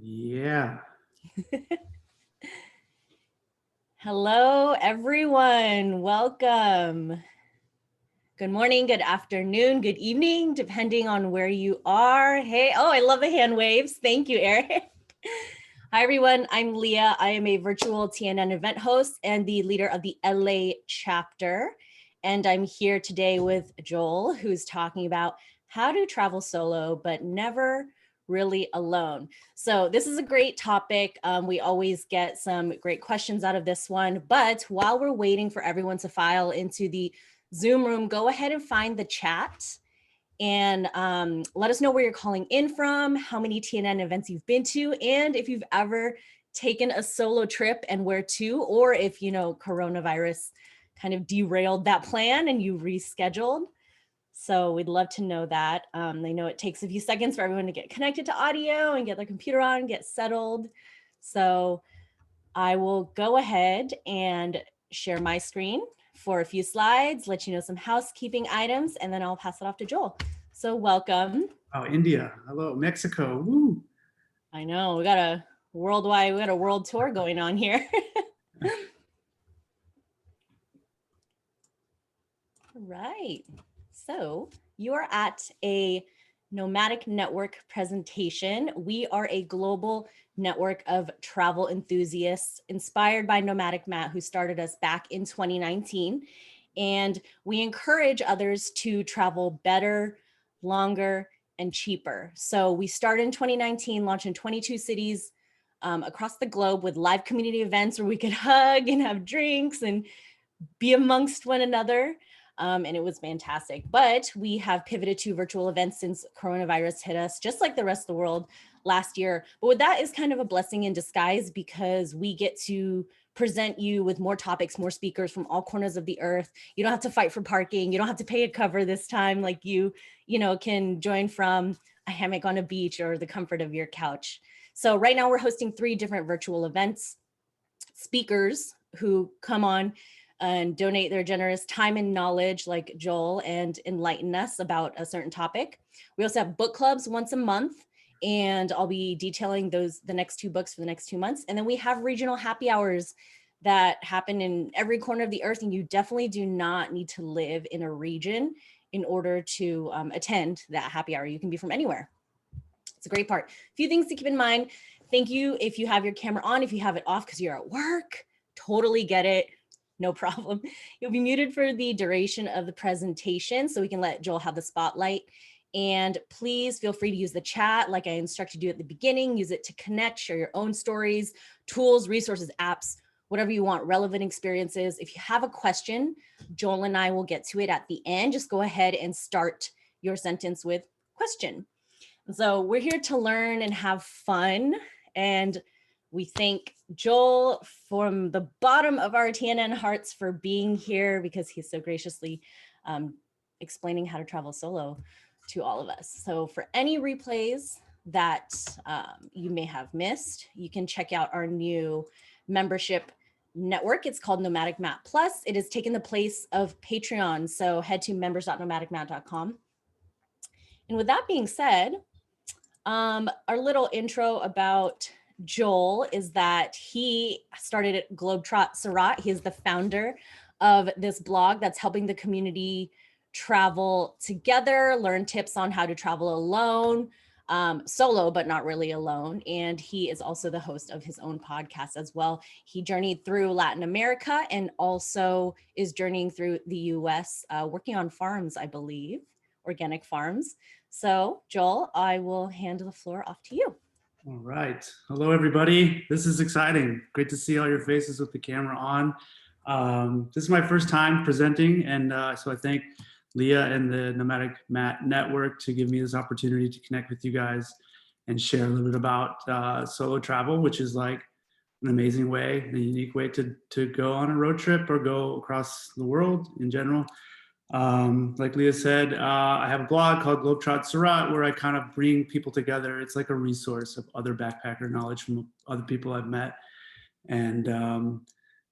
Yeah. Hello, everyone. Welcome. Good morning, good afternoon, good evening, depending on where you are. Hey, I love the hand waves. Thank you, Eric. Hi, everyone. I'm Leah. I am a virtual TNN event host and the leader of the LA chapter. And I'm here today with Joel, who's talking about how to travel solo, but never really alone. So this is a great topic. We always get some great questions out of this one. But while we're waiting for everyone to file into the Zoom room, go ahead and find the chat and let us know where you're calling in from, how many TNN events you've been to, and if you've ever taken a solo trip and where to, or if, coronavirus kind of derailed that plan and you rescheduled. So we'd love to know that. I know it takes a few seconds for everyone to get connected to audio and get their computer on, get settled. So I will go ahead and share my screen for a few slides, let you know some housekeeping items, and then I'll pass it off to Joel. So welcome. Oh, India. Hello, Mexico. Woo. I know we got a world tour going on here. Right. So you are at a Nomadic Network presentation. We are a global network of travel enthusiasts inspired by Nomadic Matt, who started us back in 2019. And we encourage others to travel better, longer, and cheaper. So we started in 2019, launched in 22 cities across the globe with live community events where we could hug and have drinks and be amongst one another. And it was fantastic. But we have pivoted to virtual events since coronavirus hit us, just like the rest of the world last year. But that is kind of a blessing in disguise because we get to present you with more topics, more speakers from all corners of the earth. You don't have to fight for parking. You don't have to pay a cover this time. Like you can join from a hammock on a beach or the comfort of your couch. So right now we're hosting 3 different virtual events. Speakers who come on and donate their generous time and knowledge like Joel and enlighten us about a certain topic. We also have book clubs once a month, and I'll be detailing the next 2 books for the next 2 months. And then we have regional happy hours that happen in every corner of the earth, and you definitely do not need to live in a region in order to attend that happy hour. You can be from anywhere. It's a great part. A few things to keep in mind. Thank you if you have your camera on. If you have it off because you're at work, totally get it. No problem. You'll be muted for the duration of the presentation so we can let Joel have the spotlight. And please feel free to use the chat like I instructed you at the beginning. Use it to connect, share your own stories, tools, resources, apps, whatever you want, relevant experiences. If you have a question, Joel and I will get to it at the end. Just go ahead and start your sentence with question. So we're here to learn and have fun. And we thank Joel from the bottom of our TNN hearts for being here because he's so graciously explaining how to travel solo to all of us. So for any replays that you may have missed, you can check out our new membership network. It's called Nomadic Matt Plus. It has taken the place of Patreon. So head to members.nomadicmatt.com. And with that being said, our little intro about Joel is that he started at Globetrot Serot. He is the founder of this blog that's helping the community travel together, learn tips on how to travel alone, solo, but not really alone. And he is also the host of his own podcast as well. He journeyed through Latin America and also is journeying through the US, working on farms, I believe, organic farms. So Joel, I will hand the floor off to you. All right. Hello, everybody. This is exciting. Great to see all your faces with the camera on. This is my first time presenting, and so I thank Leah and the Nomadic Matt Network to give me this opportunity to connect with you guys and share a little bit about solo travel, which is like an amazing way, a unique way to go on a road trip or go across the world in general. Like Leah said, I have a blog called Globetrot Serot where I kind of bring people together. It's like a resource of other backpacker knowledge from other people I've met. And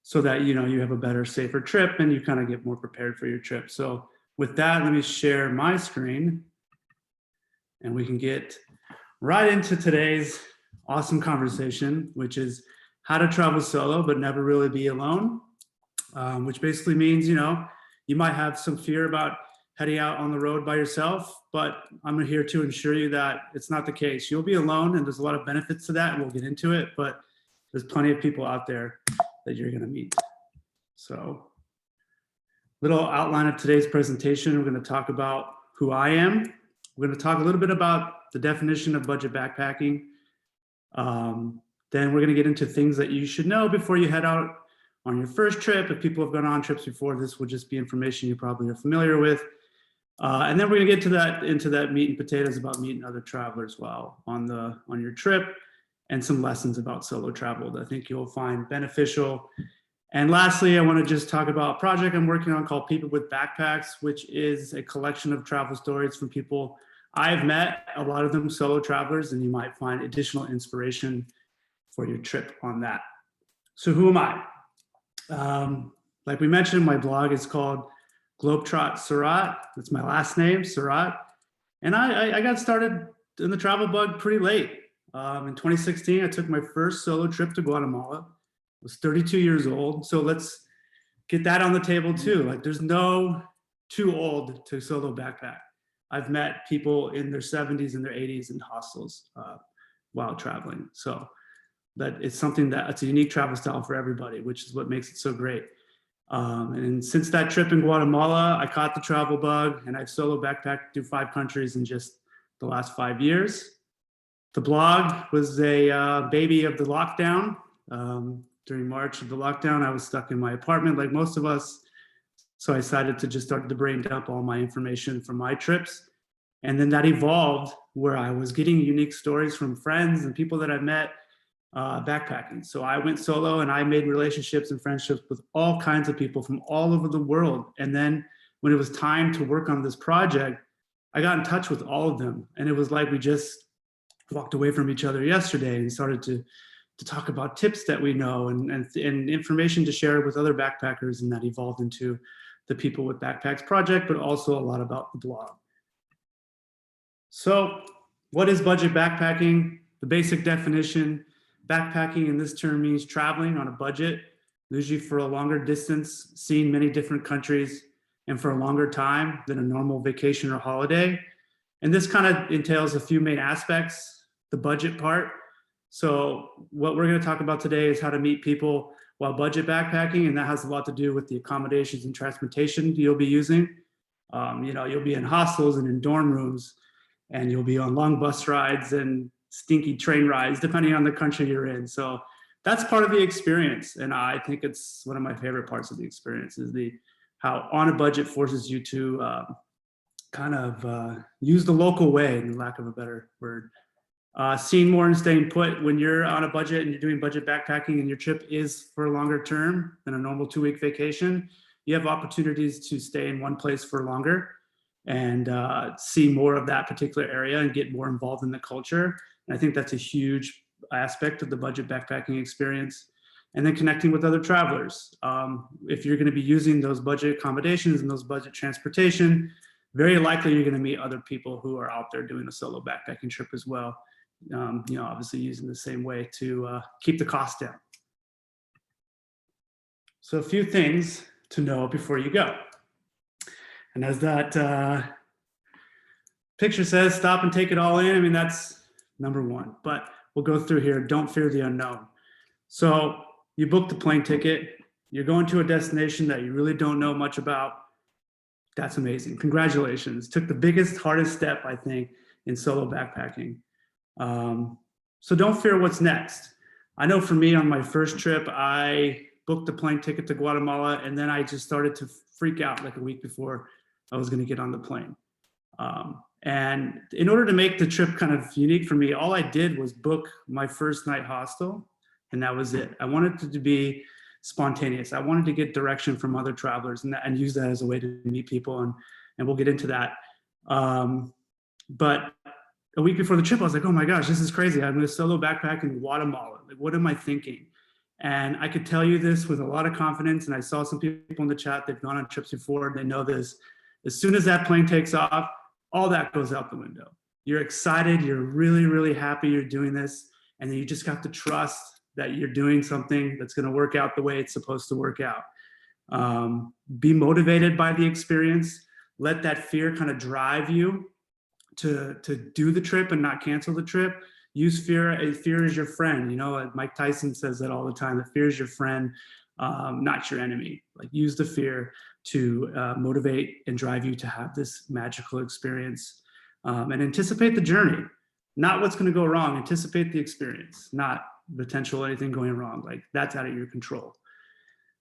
so that, you have a better, safer trip and you kind of get more prepared for your trip. So with that, let me share my screen and we can get right into today's awesome conversation, which is how to travel solo but never really be alone, which basically means, you might have some fear about heading out on the road by yourself, but I'm here to assure you that it's not the case. You'll be alone, and there's a lot of benefits to that, and we'll get into it, but there's plenty of people out there that you're going to meet. So, little outline of today's presentation. We're going to talk about who I am. We're going to talk a little bit about the definition of budget backpacking. Then we're going to get into things that you should know before you head out on your first trip. If people have gone on trips before, this will just be information you probably are familiar with. And then we're going to get into that meat and potatoes about meeting other travelers while on your trip, and some lessons about solo travel that I think you'll find beneficial. And lastly, I want to just talk about a project I'm working on called People with Backpacks, which is a collection of travel stories from people I've met, a lot of them solo travelers, and you might find additional inspiration for your trip on that. So who am I? Like we mentioned, my blog is called Globetrot Serot. That's my last name, Serot. And I got started in the travel bug pretty late. In 2016, I took my first solo trip to Guatemala. I was 32 years old. So let's get that on the table too. Like there's no too old to solo backpack. I've met people in their 70s and their 80s in hostels while traveling. So that it's something it's a unique travel style for everybody, which is what makes it so great. And since that trip in Guatemala, I caught the travel bug, and I've solo backpacked through 5 countries in just the last 5 years. The blog was a baby of the lockdown. During March of the lockdown, I was stuck in my apartment like most of us. So I decided to just start to brain dump all my information from my trips. And then that evolved where I was getting unique stories from friends and people that I met backpacking. So I went solo, and I made relationships and friendships with all kinds of people from all over the world. And then when it was time to work on this project, I got in touch with all of them. And it was like we just walked away from each other yesterday and started to talk about tips that we know and information to share with other backpackers. And that evolved into the People with Backpacks project, but also a lot about the blog. So what is budget backpacking? The basic definition: backpacking in this term means traveling on a budget, usually for a longer distance, seeing many different countries, and for a longer time than a normal vacation or holiday. And this kind of entails a few main aspects. The budget part. So what we're going to talk about today is how to meet people while budget backpacking, and that has a lot to do with the accommodations and transportation you'll be using. You'll be in hostels and in dorm rooms, and you'll be on long bus rides and stinky train rides, depending on the country you're in. So that's part of the experience, and I think it's one of my favorite parts of the experience is how on a budget forces you to use the local way, in lack of a better word. Seeing more and staying put. When you're on a budget and you're doing budget backpacking and your trip is for a longer term than a normal 2-week vacation, you have opportunities to stay in one place for longer and see more of that particular area and get more involved in the culture. And I think that's a huge aspect of the budget backpacking experience. And then connecting with other travelers. If you're going to be using those budget accommodations and those budget transportation, very likely you're going to meet other people who are out there doing a solo backpacking trip as well. Obviously using the same way to keep the cost down. So a few things to know before you go. And as that picture says, stop and take it all in. I mean, that's number one, but we'll go through here. Don't fear the unknown. So you booked the plane ticket, you're going to a destination that you really don't know much about. That's amazing. Congratulations. Took the biggest, hardest step, I think, in solo backpacking. So don't fear what's next. I know for me on my first trip, I booked the plane ticket to Guatemala, and then I just started to freak out like a week before I was going to get on the plane. And in order to make the trip kind of unique for me, all I did was book my first night hostel, and that was it. I wanted it to be spontaneous. I wanted to get direction from other travelers and use that as a way to meet people, and we'll get into that. But a week before the trip, I was like, oh my gosh, this is crazy. I'm going to solo backpack in Guatemala. Like, what am I thinking? And I could tell you this with a lot of confidence. And I saw some people in the chat, they've gone on trips before, they know this. As soon as that plane takes off, all that goes out the window. You're excited. You're really, really happy you're doing this. And then you just have to trust that you're doing something that's going to work out the way it's supposed to work out. Be motivated by the experience. Let that fear kind of drive you to do the trip and not cancel the trip. Use fear. Fear is your friend. You know, Mike Tyson says that all the time, that fear is your friend, not your enemy. Like, use the fear to motivate and drive you to have this magical experience, and anticipate the journey, not what's going to go wrong. Anticipate the experience, not potential anything going wrong. Like, that's out of your control.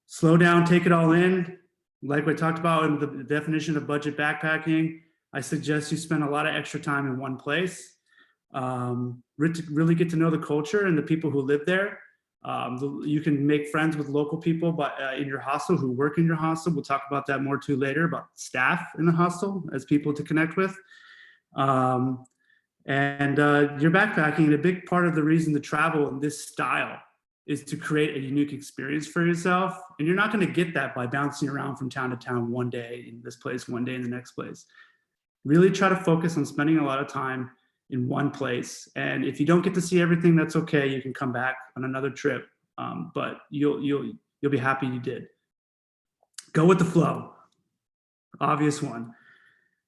Slow down, take it all in. Like we talked about in the definition of budget backpacking, I suggest you spend a lot of extra time in one place. Really get to know the culture and the people who live there. You can make friends with local people, but in your hostel, who work in your hostel. We'll talk about that more too later, about staff in the hostel as people to connect with. You're backpacking, and a big part of the reason to travel in this style is to create a unique experience for yourself. And you're not going to get that by bouncing around from town to town, one day in this place, one day in the next place. Really try to focus on spending a lot of time in one place. And if you don't get to see everything, that's okay. You can come back on another trip, but you'll be happy you did. Go with the flow. Obvious one.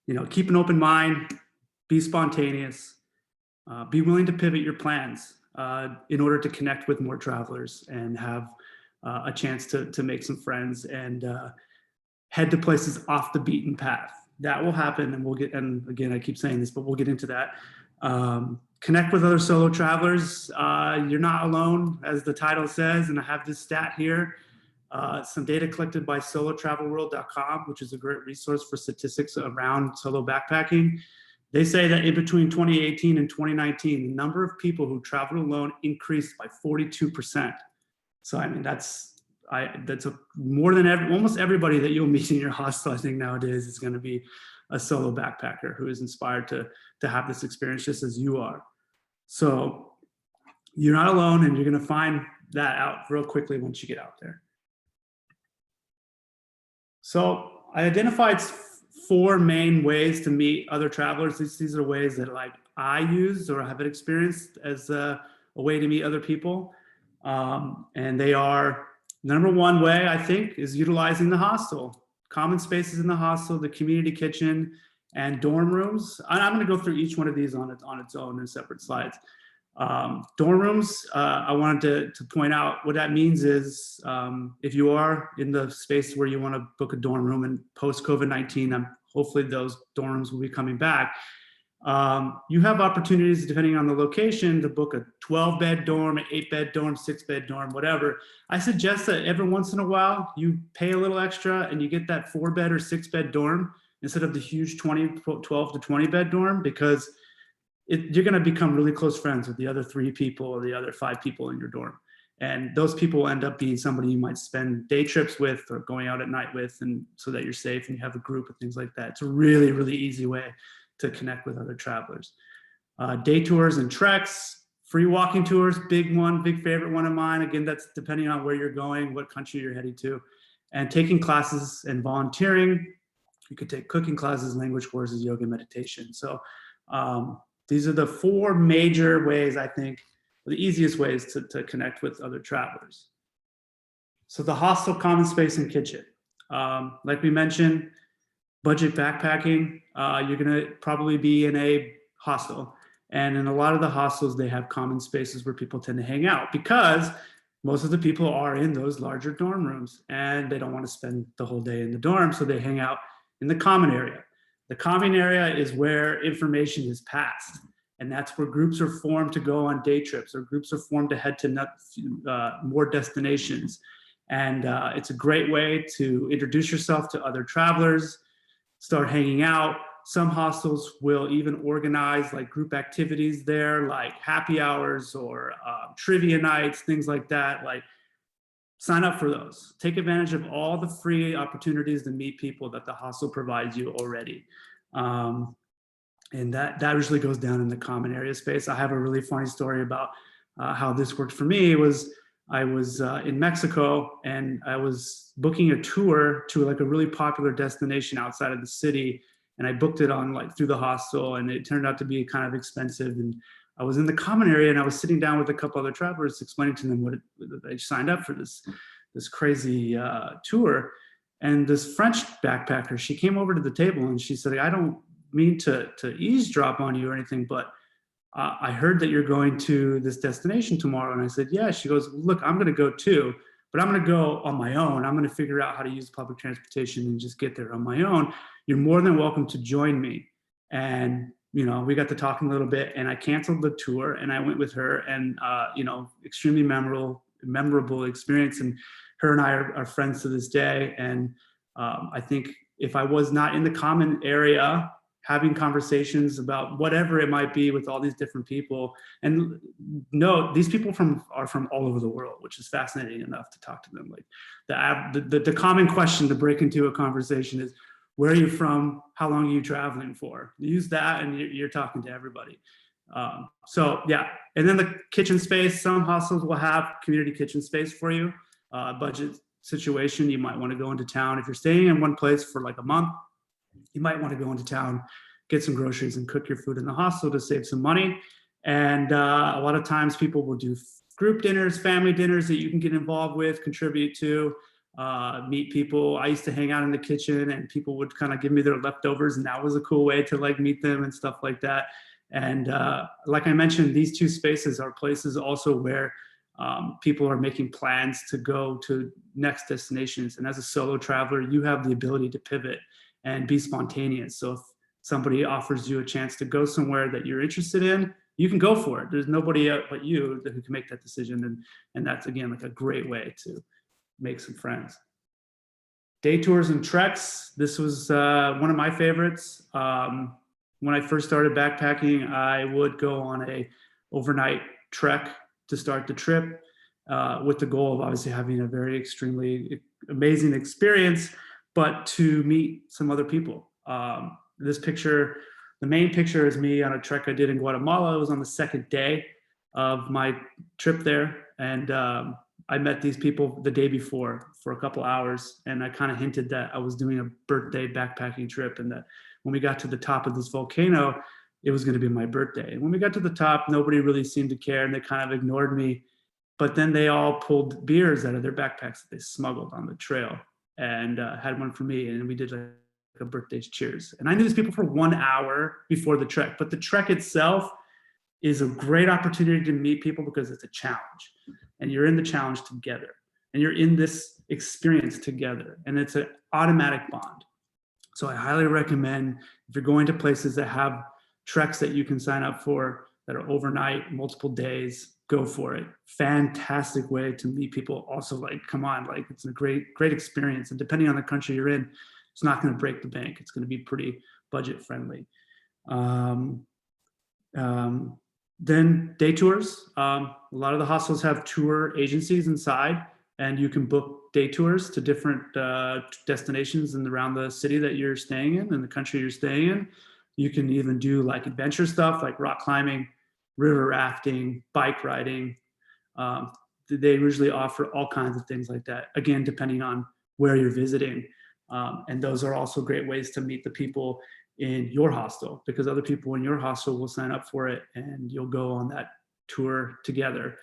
You know, keep an open mind. Be spontaneous. Be willing to pivot your plans in order to connect with more travelers and have a chance to make some friends and head to places off the beaten path. That will happen, and again, I keep saying this, but we'll get into that. Connect with other solo travelers. You're not alone, as the title says, and I have this stat here. Some data collected by solotravelworld.com, which is a great resource for statistics around solo backpacking. They say that in between 2018 and 2019, the number of people who traveled alone increased by 42%. So, I mean, that's more than almost everybody that you'll meet in your hostel, I think, nowadays is going to be a solo backpacker who is inspired to have this experience just as you are. So you're not alone, and you're going to find that out real quickly once you get out there. So I identified 4 main ways to meet other travelers. These are ways that, like, I use or have experienced as a way to meet other people. And they are, number 1 way, I think, is utilizing the hostel. Common spaces in the hostel, the community kitchen, and dorm rooms. I'm going to go through each one of these on its own in separate slides. Dorm rooms, I wanted to point out what that means is if you are in the space where you want to book a dorm room, and post COVID-19, hopefully those dorms will be coming back. You have opportunities, depending on the location, to book a 12-bed dorm, an 8-bed dorm, 6-bed dorm, whatever. I suggest that every once in a while you pay a little extra and you get that 4-bed or 6-bed dorm instead of the huge 12 to 20-bed dorm, because you're going to become really close friends with the other 3 people or the other 5 people in your dorm. And those people end up being somebody you might spend day trips with or going out at night with, and so that you're safe and you have a group and things like that. It's a really, really easy way to connect with other travelers. Day tours and treks, free walking tours, big favorite one of mine. Again, that's depending on where you're going, what country you're heading to. And taking classes and volunteering. You could take cooking classes, language courses, yoga, meditation. So these are the 4 major ways, I think, the easiest ways to connect with other travelers. So the hostel, common space, and kitchen. Like we mentioned, budget backpacking, you're gonna probably be in a hostel. And in a lot of the hostels, they have common spaces where people tend to hang out, because most of the people are in those larger dorm rooms and they don't want to spend the whole day in the dorm, so they hang out in the common area. The common area is where information is passed, and that's where groups are formed to go on day trips, or groups are formed to head to more destinations. And it's a great way to introduce yourself to other travelers, start hanging out. Some hostels will even organize like group activities there, like happy hours or trivia nights, things like that. Like, sign up for those. Take advantage of all the free opportunities to meet people that the hostel provides you already. And that usually goes down in the common area space. I have a really funny story about how this worked for me. I was in Mexico, and I was booking a tour to like a really popular destination outside of the city. And I booked it on through the hostel, and it turned out to be kind of expensive. And I was in the common area and I was sitting down with a couple other travelers explaining to them what I signed up for this crazy tour. And this French backpacker, she came over to the table and she said, I don't mean to eavesdrop on you or anything, but I heard that you're going to this destination tomorrow. And I said, yeah. She goes, look, I'm going to go too, but I'm going to go on my own. I'm going to figure out how to use public transportation and just get there on my own. You're more than welcome to join me. And, you know, we got to talking a little bit and I canceled the tour and I went with her and, you know, extremely memorable experience. And her and I are friends to this day. And I think if I was not in the common area, having conversations about whatever it might be with all these different people. And no, these people are from all over the world, which is fascinating enough to talk to them. Like the common question to break into a conversation is, where are you from? How long are you traveling for? Use that and you're talking to everybody. So yeah, and then the kitchen space, some hostels will have community kitchen space for you. Budget situation, you might want to go into town. If you're staying in one place for like a month, you might want to go into town, get some groceries and cook your food in the hostel to save some money. And a lot of times people will do group dinners, family dinners that you can get involved with, contribute to, meet people. I used to hang out in the kitchen and people would kind of give me their leftovers and that was a cool way to like meet them and stuff like that. And like I mentioned, these two spaces are places also where people are making plans to go to next destinations. And as a solo traveler, you have the ability to pivot and be spontaneous. So if somebody offers you a chance to go somewhere that you're interested in, you can go for it. There's nobody but you who can make that decision. And that's, again, like a great way to make some friends. Day tours and treks. This was one of my favorites. When I first started backpacking, I would go on a overnight trek to start the trip with the goal of obviously having a very extremely amazing experience, but to meet some other people. This picture, the main picture is me on a trek I did in Guatemala. It was on the second day of my trip there. And I met these people the day before for a couple hours. And I kind of hinted that I was doing a birthday backpacking trip and that when we got to the top of this volcano, it was going to be my birthday. And when we got to the top, nobody really seemed to care and they kind of ignored me. But then they all pulled beers out of their backpacks that they smuggled on the trail and had one for me. And we did like a birthday cheers. And I knew these people for 1 hour before the trek, but the trek itself is a great opportunity to meet people because it's a challenge and you're in the challenge together and you're in this experience together and it's an automatic bond. So I highly recommend if you're going to places that have treks that you can sign up for that are overnight, multiple days, go for it. Fantastic way to meet people. Also, like, come on, like it's a great experience. And depending on the country you're in, it's not going to break the bank. It's going to be pretty budget friendly. Then day tours. A lot of the hostels have tour agencies inside and you can book day tours to different destinations and around the city that you're staying in and the country you're staying in. You can even do like adventure stuff like rock climbing, river rafting, bike riding. They usually offer all kinds of things like that, again, depending on where you're visiting. And those are also great ways to meet the people in your hostel because other people in your hostel will sign up for it and you'll go on that tour together.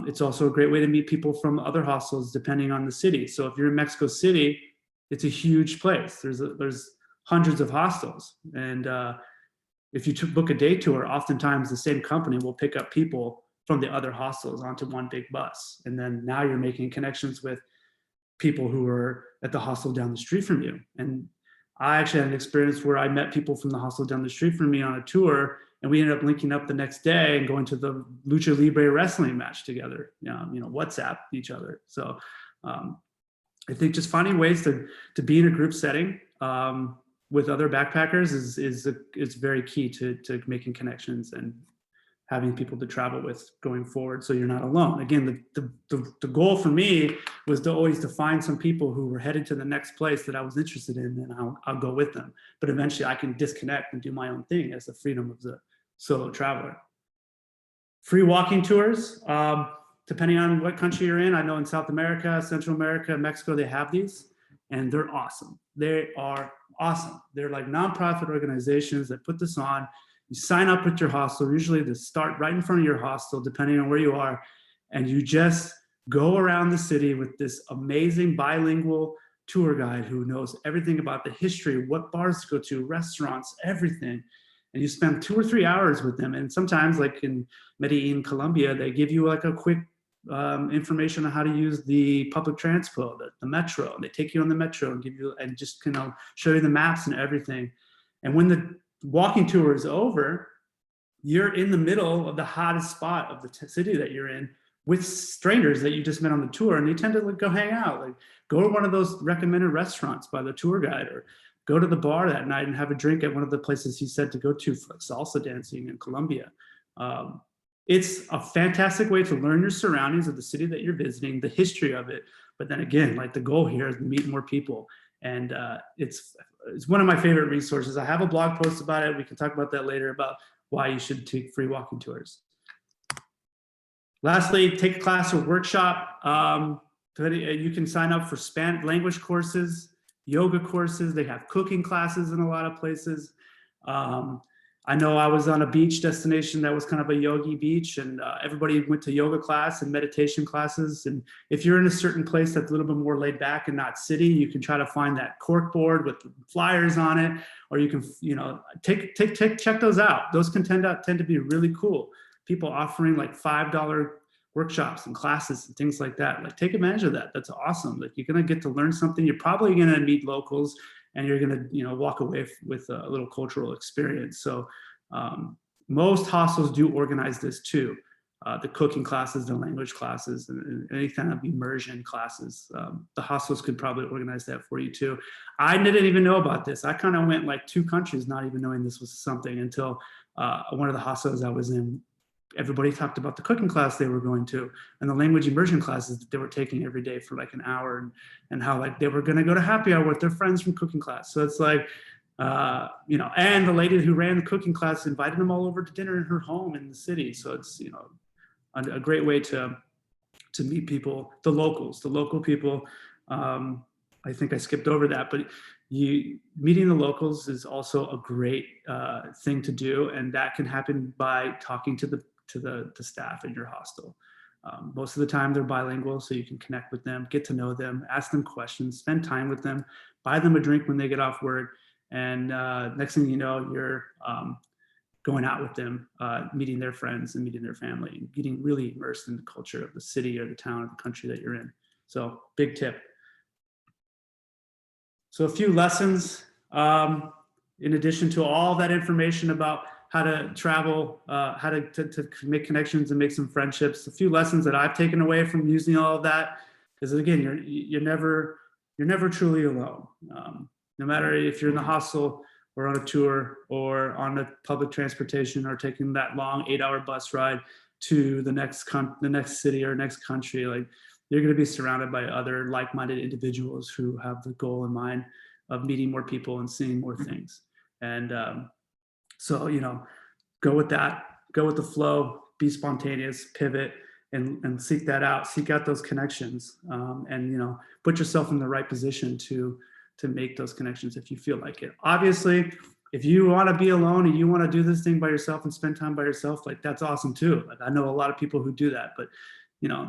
It's also a great way to meet people from other hostels depending on the city. So if you're in Mexico City, it's a huge place. There's hundreds of hostels. And if you book a day tour, oftentimes the same company will pick up people from the other hostels onto one big bus. And then now you're making connections with people who are at the hostel down the street from you. And I actually had an experience where I met people from the hostel down the street from me on a tour, and we ended up linking up the next day and going to the Lucha Libre wrestling match together, WhatsApp each other. So I think just finding ways to be in a group setting with other backpackers is very key to making connections and having people to travel with going forward, so you're not alone. Again, the goal for me was to always to find some people who were headed to the next place that I was interested in, and I'll go with them. But eventually I can disconnect and do my own thing as the freedom of the solo traveler. Free walking tours, depending on what country you're in. I know in South America, Central America, Mexico, they have these, and they're awesome. They are awesome. They're like nonprofit organizations that put this on. You sign up with your hostel, usually to start right in front of your hostel, depending on where you are, and you just go around the city with this amazing bilingual tour guide who knows everything about the history, what bars to go to, restaurants, everything. And you spend 2 or 3 hours with them. And sometimes, like in Medellin, Colombia, they give you like a quick information on how to use the public transport, the metro. They take you on the metro and give you, and just show you the maps and everything. And when the walking tour is over, you're in the middle of the hottest spot of the city that you're in with strangers that you just met on the tour, and they tend to go hang out, like go to one of those recommended restaurants by the tour guide, or go to the bar that night and have a drink at one of the places he said to go to for like salsa dancing in Colombia. It's a fantastic way to learn your surroundings of the city that you're visiting, the history of it. But then again, like the goal here is to meet more people. And it's one of my favorite resources. I have a blog post about it. We can talk about that later, about why you should take free walking tours. Lastly, take a class or workshop. You can sign up for Spanish language courses, yoga courses. They have cooking classes in a lot of places. I know I was on a beach destination that was kind of a yogi beach, and everybody went to yoga class and meditation classes. And if you're in a certain place that's a little bit more laid back and not city, you can try to find that cork board with flyers on it, or you can, check those out. Those can tend to be really cool. People offering like $5 workshops and classes and things like that. Like, take advantage of that. That's awesome. Like, you're gonna get to learn something. You're probably gonna meet locals, and you're gonna, walk away with a little cultural experience. So most hostels do organize this too. The cooking classes, the language classes, and any kind of immersion classes. The hostels could probably organize that for you too. I didn't even know about this. I kind of went like 2 countries not even knowing this was something until one of the hostels I was in. Everybody talked about the cooking class they were going to, and the language immersion classes that they were taking every day for like an hour, and how like they were going to go to happy hour with their friends from cooking class. So it's like, and the lady who ran the cooking class invited them all over to dinner in her home in the city. So it's, a great way to meet people, the local people. I think I skipped over that, but meeting the locals is also a great thing to do, and that can happen by talking to the staff in your hostel. Most of the time they're bilingual, so you can connect with them, get to know them, ask them questions, spend time with them, buy them a drink when they get off work, and next thing you know, you're going out with them, meeting their friends and meeting their family, and getting really immersed in the culture of the city or the town or the country that you're in. So, big tip. So a few lessons, in addition to all that information about how to travel, how to make connections and make some friendships. A few lessons that I've taken away from using all of that is, again, you're never truly alone. No matter if you're in the hostel or on a tour or on a public transportation or taking that long 8-hour bus ride to the next city or next country, like, you're going to be surrounded by other like-minded individuals who have the goal in mind of meeting more people and seeing more things. And so, go with that, go with the flow, be spontaneous, pivot, and seek that out, seek out those connections, and, put yourself in the right position to make those connections if you feel like it. Obviously, if you want to be alone and you want to do this thing by yourself and spend time by yourself, like, that's awesome too. Like, I know a lot of people who do that, but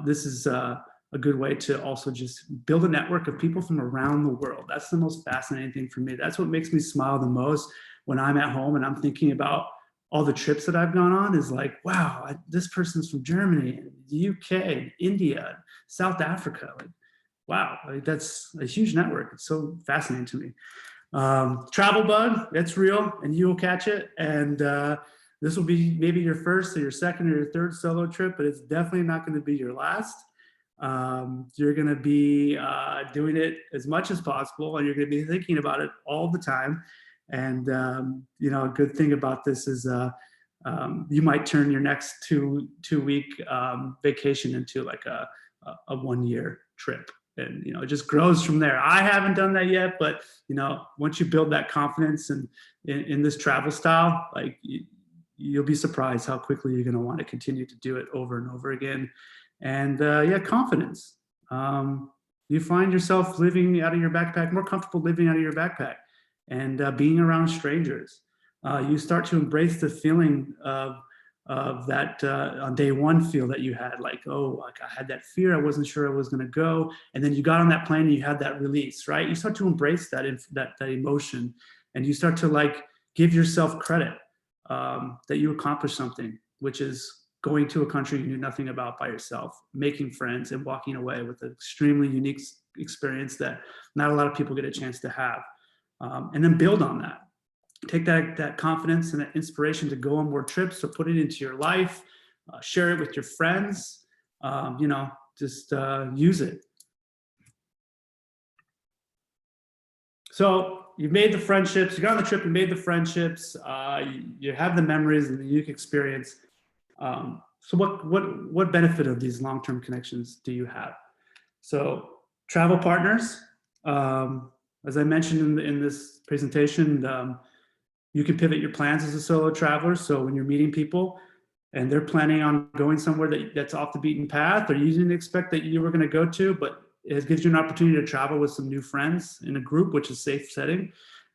this is a good way to also just build a network of people from around the world. That's the most fascinating thing for me. That's what makes me smile the most when I'm at home and I'm thinking about all the trips that I've gone on, is like, wow, this person's from Germany, and the UK, India, South Africa. Like, wow, like, that's a huge network. It's so fascinating to me. Travel bug, it's real, and you will catch it. And this will be maybe your first or your second or your third solo trip, but it's definitely not going to be your last. You're going to be doing it as much as possible, and you're going to be thinking about it all the time. And, a good thing about this is you might turn your next two-week vacation into like a 1-year trip. And, it just grows from there. I haven't done that yet, but, once you build that confidence in this travel style, like, you'll be surprised how quickly you're going to want to continue to do it over and over again. And confidence. You find yourself living out of your backpack, more comfortable living out of your backpack, and being around strangers. You start to embrace the feeling of that on day one feel that you had, like, oh, like I had that fear, I wasn't sure I was going to go, and then you got on that plane and you had that release, right? You start to embrace that that emotion, and you start to like give yourself credit that you accomplished something, which is going to a country you knew nothing about by yourself, making friends, and walking away with an extremely unique experience that not a lot of people get a chance to have. And then build on that. Take that confidence and that inspiration to go on more trips or put it into your life, share it with your friends, just use it. So you've made the friendships, you got on the trip, you made the friendships, you have the memories and the unique experience. So what benefit of these long-term connections do you have? So travel partners, as I mentioned in this presentation, you can pivot your plans as a solo traveler. So when you're meeting people and they're planning on going somewhere that's off the beaten path, or you didn't expect that you were going to go to, but it gives you an opportunity to travel with some new friends in a group, which is a safe setting,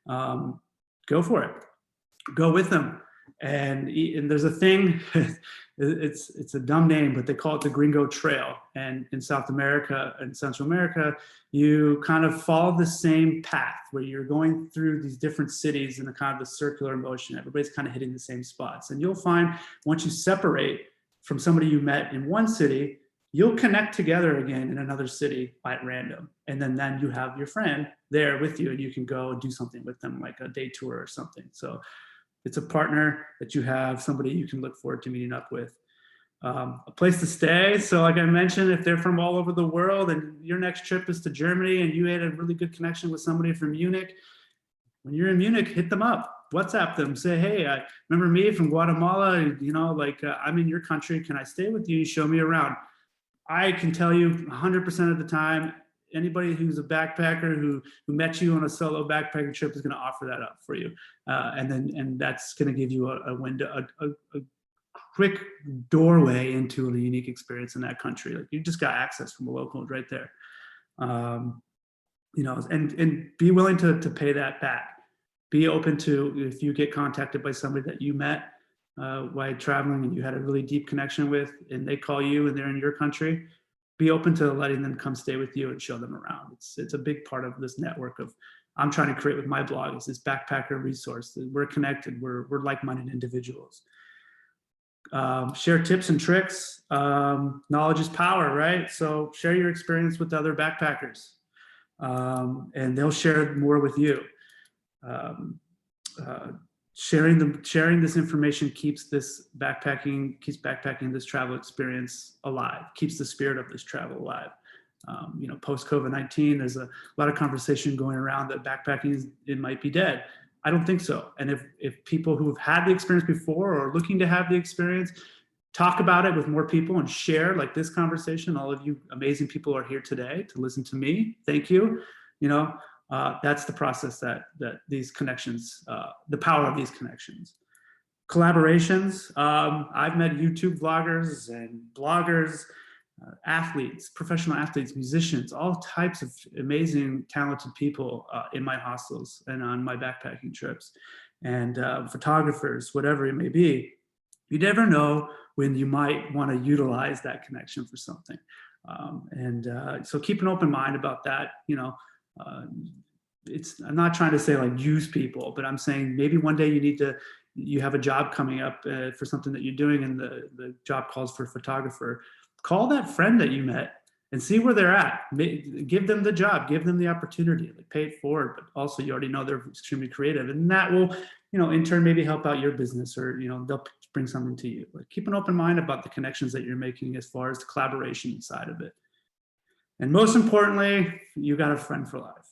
go for it. Go with them. And there's a thing, it's a dumb name, but they call it the Gringo Trail. And in South America and Central America, you kind of follow the same path where you're going through these different cities in a kind of a circular motion. Everybody's kind of hitting the same spots. And you'll find once you separate from somebody you met in one city, you'll connect together again in another city at random. And then you have your friend there with you and you can go and do something with them, like a day tour or something. So it's a partner that you have, somebody you can look forward to meeting up with. A place to stay. So like I mentioned, if they're from all over the world and your next trip is to Germany and you had a really good connection with somebody from Munich, when you're in Munich, hit them up, WhatsApp them, say, hey, I remember me from Guatemala, I'm in your country, can I stay with you? Show me around. I can tell you 100% of the time, anybody who's a backpacker who met you on a solo backpacking trip is going to offer that up for you. And that's going to give you a window, a quick doorway into a unique experience in that country. Like you just got access from a local right there. And be willing to pay that back. Be open to, if you get contacted by somebody that you met while traveling and you had a really deep connection with, and they call you and they're in your country, be open to letting them come stay with you and show them around. It's a big part of this network of I'm trying to create with my blog, is this backpacker resource. We're connected, we're like-minded individuals. Share tips and tricks. Knowledge is power, right? So share your experience with other backpackers, and they'll share more with you. Sharing this information keeps backpacking, this travel experience alive, keeps the spirit of this travel alive. Post COVID-19, there's a lot of conversation going around that backpacking it might be dead. I don't think so. And if people who have had the experience before or are looking to have the experience, talk about it with more people and share, like this conversation. All of you amazing people are here today to listen to me. Thank you. That's the process that these connections, the power of these connections. Collaborations. I've met YouTube vloggers and bloggers, athletes, professional athletes, musicians, all types of amazing, talented people in my hostels and on my backpacking trips, and photographers, whatever it may be. You never know when you might want to utilize that connection for something. So keep an open mind about that. I'm not trying to say like use people, but I'm saying maybe one day you have a job coming up for something that you're doing and the job calls for a photographer. Call that friend that you met and see where they're at. Give them the job, give them the opportunity, like pay it forward, but also you already know they're extremely creative, and that will, in turn maybe help out your business, or, they'll bring something to you. Like keep an open mind about the connections that you're making as far as the collaboration side of it. And most importantly, you got a friend for life.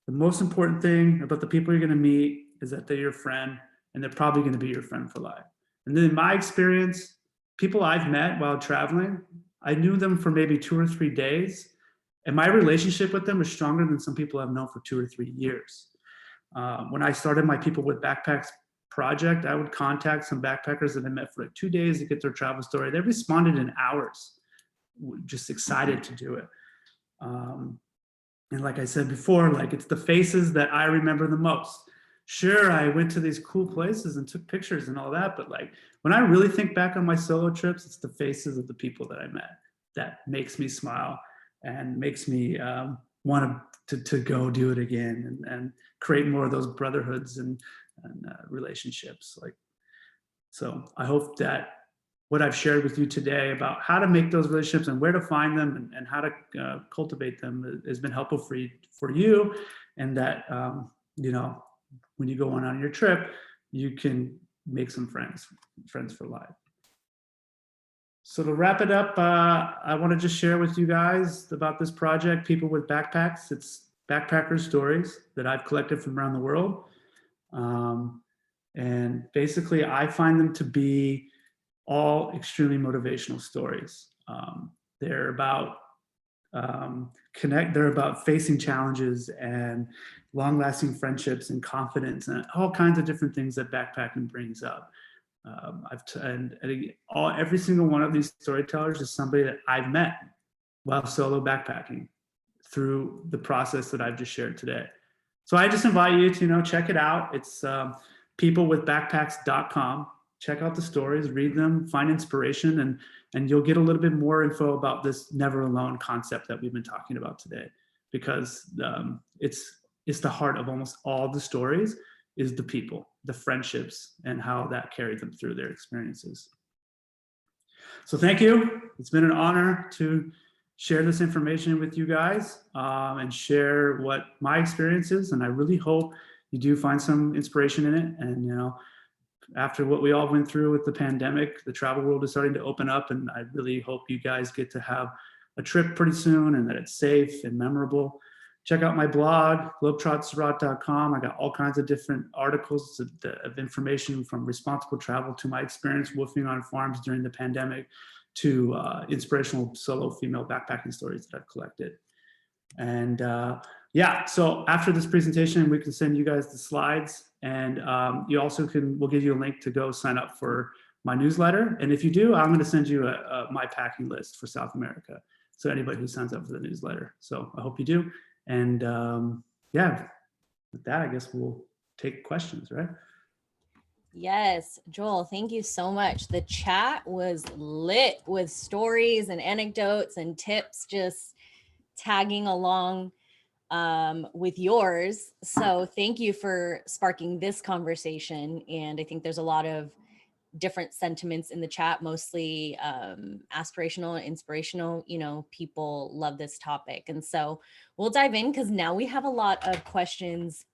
The most important thing about the people you're going to meet is that they're your friend, and they're probably going to be your friend for life. And then in my experience, people I've met while traveling, I knew them for maybe 2 or 3 days, and my relationship with them was stronger than some people I've known for 2 or 3 years. When I started my People with Backpacks project, I would contact some backpackers that I met for like 2 days to get their travel story. They responded in hours, just excited to do it. And like I said before, like it's the faces that I remember the most. sure, I went to these cool places and took pictures and all that, but like when I really think back on my solo trips, it's the faces of the people that I met that makes me smile and makes me want to go do it again and create more of those brotherhoods and relationships. Like, so I hope that what I've shared with you today about how to make those relationships and where to find them and how to cultivate them has been helpful for you, and that when you go on your trip, you can make some friends for life. So to wrap it up, I want to just share with you guys about this project, People with Backpacks. It's backpacker stories that I've collected from around the world. And basically, I find them to be all extremely motivational stories. They're about they're about facing challenges and long-lasting friendships and confidence and all kinds of different things that backpacking brings up. Every single one of these storytellers is somebody that I've met while solo backpacking through the process that I've just shared today. So I just invite you to check it out. It's peoplewithbackpacks.com. Check out the stories, read them, find inspiration, and you'll get a little bit more info about this never alone concept that we've been talking about today, because it's the heart of almost all the stories is the people, the friendships, and how that carried them through their experiences. So thank you. It's been an honor to share this information with you guys and share what my experience is, and I really hope you do find some inspiration in it. And after what we all went through with the pandemic, the travel world is starting to open up, and I really hope you guys get to have a trip pretty soon and that it's safe and memorable. Check out my blog, globetrotserot.com. I got all kinds of different articles of information, from responsible travel to my experience woofing on farms during the pandemic to inspirational solo female backpacking stories that I've collected. And yeah, so after this presentation, we can send you guys the slides, and you also we'll give you a link to go sign up for my newsletter. And if you do, I'm going to send you my packing list for South America. So anybody who signs up for the newsletter. So I hope you do. And yeah, with that, I guess we'll take questions, right? Yes, Joel, thank you so much. The chat was lit with stories and anecdotes and tips, just tagging along with yours. So thank you for sparking this conversation. And I think there's a lot of different sentiments in the chat, mostly aspirational and inspirational. People love this topic. And so we'll dive in, because now we have a lot of questions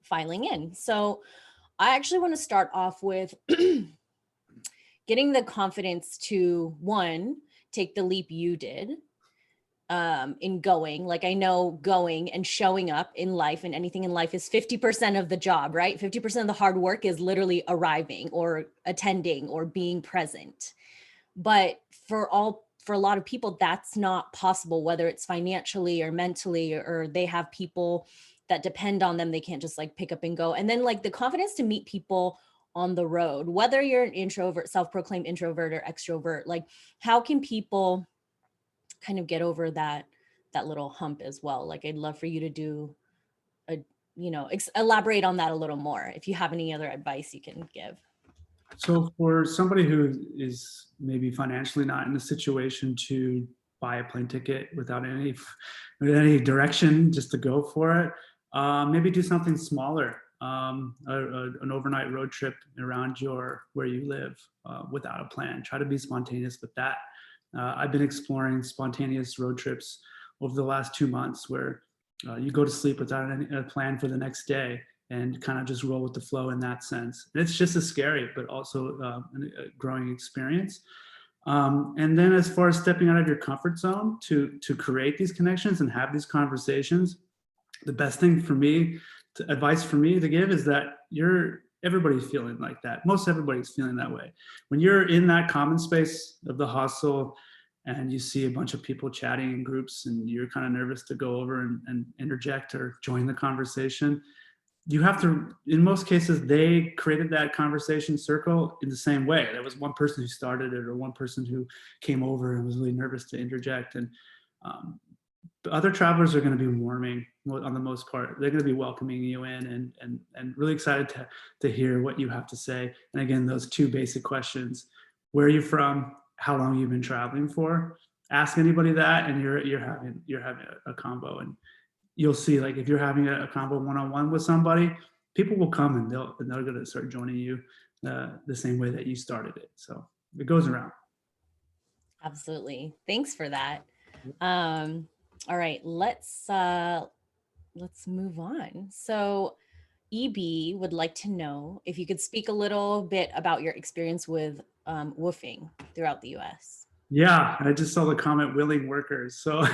filing in. So I actually want to start off with getting the confidence to, one, take the leap you did in going. Like, I know going and showing up in life and anything in life is 50% of the job, right? 50% of the hard work is literally arriving or attending or being present. But for a lot of people, that's not possible, whether it's financially or mentally, or they have people that depend on them. They can't just like pick up and go. And then like the confidence to meet people on the road, whether you're an introvert, self-proclaimed introvert or extrovert, like how can people kind of get over that little hump as well? Like, I'd love for you to do elaborate on that a little more. If you have any other advice you can give. So for somebody who is maybe financially not in a situation to buy a plane ticket without any direction, just to go for it, maybe do something smaller, an overnight road trip around where you live without a plan. Try to be spontaneous with that. I've been exploring spontaneous road trips over the last 2 months, where you go to sleep without a plan for the next day and kind of just roll with the flow in that sense. And it's just as scary, but also a growing experience. And then as far as stepping out of your comfort zone to create these connections and have these conversations, the best thing for me, advice for me to give is that everybody's feeling like that. Most everybody's feeling that way. When you're in that common space of the hostel and you see a bunch of people chatting in groups and you're kind of nervous to go over and interject or join the conversation, you have to, in most cases, they created that conversation circle in the same way. There was one person who started it, or one person who came over and was really nervous to interject. And the other travelers are going to be warming on the most part. They're going to be welcoming you in and really excited to hear what you have to say. And again, those two basic questions: where are you from? How long you've been traveling for? Ask anybody that, and you're having a combo. And you'll see, like, if you're having a combo one-on-one with somebody, people will come and they're going to start joining you the same way that you started it. So it goes around. Absolutely. Thanks for that. All right, let's move on. So EB would like to know if you could speak a little bit about your experience with woofing throughout the US. Yeah, I just saw the comment willing workers. So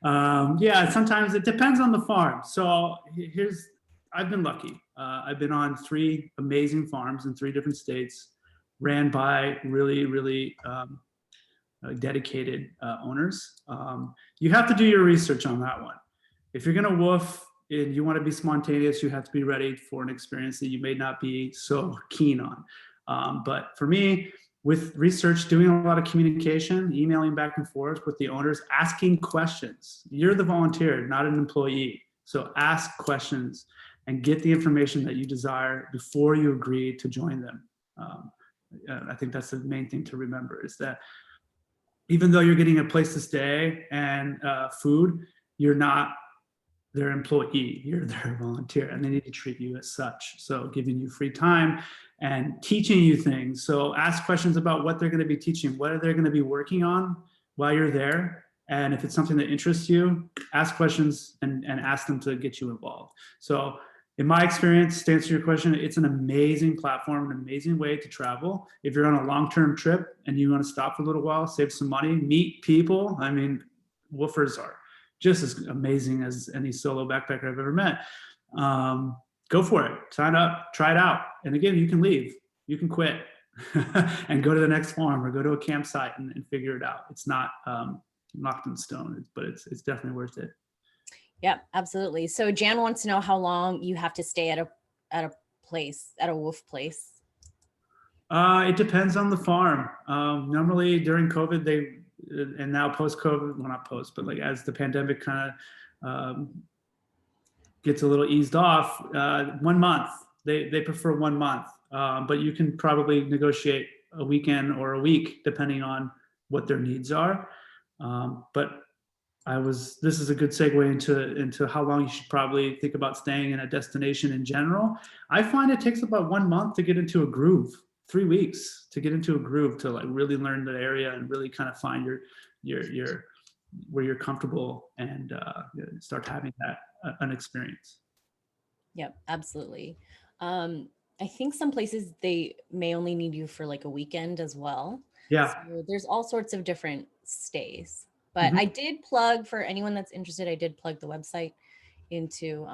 yeah, sometimes it depends on the farm. So I've been lucky. I've been on 3 amazing farms in 3 different states, ran by really, really dedicated owners. You have to do your research on that one. If you're gonna woof and you want to be spontaneous, you have to be ready for an experience that you may not be so keen on. But for me, with research, doing a lot of communication, emailing back and forth with the owners, asking questions. You're the volunteer, not an employee. So ask questions and get the information that you desire before you agree to join them. I think that's the main thing to remember, is that even though you're getting a place to stay and food, you're not their employee, you're their volunteer, and they need to treat you as such. So giving you free time and teaching you things. So ask questions about what they're going to be teaching, what are they going to be working on while you're there. And if it's something that interests you, ask questions and ask them to get you involved. So in my experience, to answer your question, it's an amazing platform, an amazing way to travel. If you're on a long-term trip and you want to stop for a little while, save some money, meet people. I mean, woofers are just as amazing as any solo backpacker I've ever met. Go for it, sign up, try it out. And again, you can leave, you can quit and go to the next farm or go to a campsite and figure it out. It's not locked in stone, but it's definitely worth it. Yeah, absolutely. So Jan wants to know how long you have to stay at a place, at a woof place. It depends on the farm. Normally during COVID, and now post-COVID, well, not post, but like as the pandemic kind of gets a little eased off, 1 month. They prefer 1 month, but you can probably negotiate a weekend or a week depending on what their needs are. But this is a good segue into how long you should probably think about staying in a destination in general. I find it takes about 1 month to get into a groove, 3 weeks to get into a groove, to like really learn the area and really kind of find your where you're comfortable and start having an experience. Yep, absolutely. I think some places they may only need you for like a weekend as well. Yeah. So there's all sorts of different stays. But I did plug, for anyone that's interested, I did plug the website into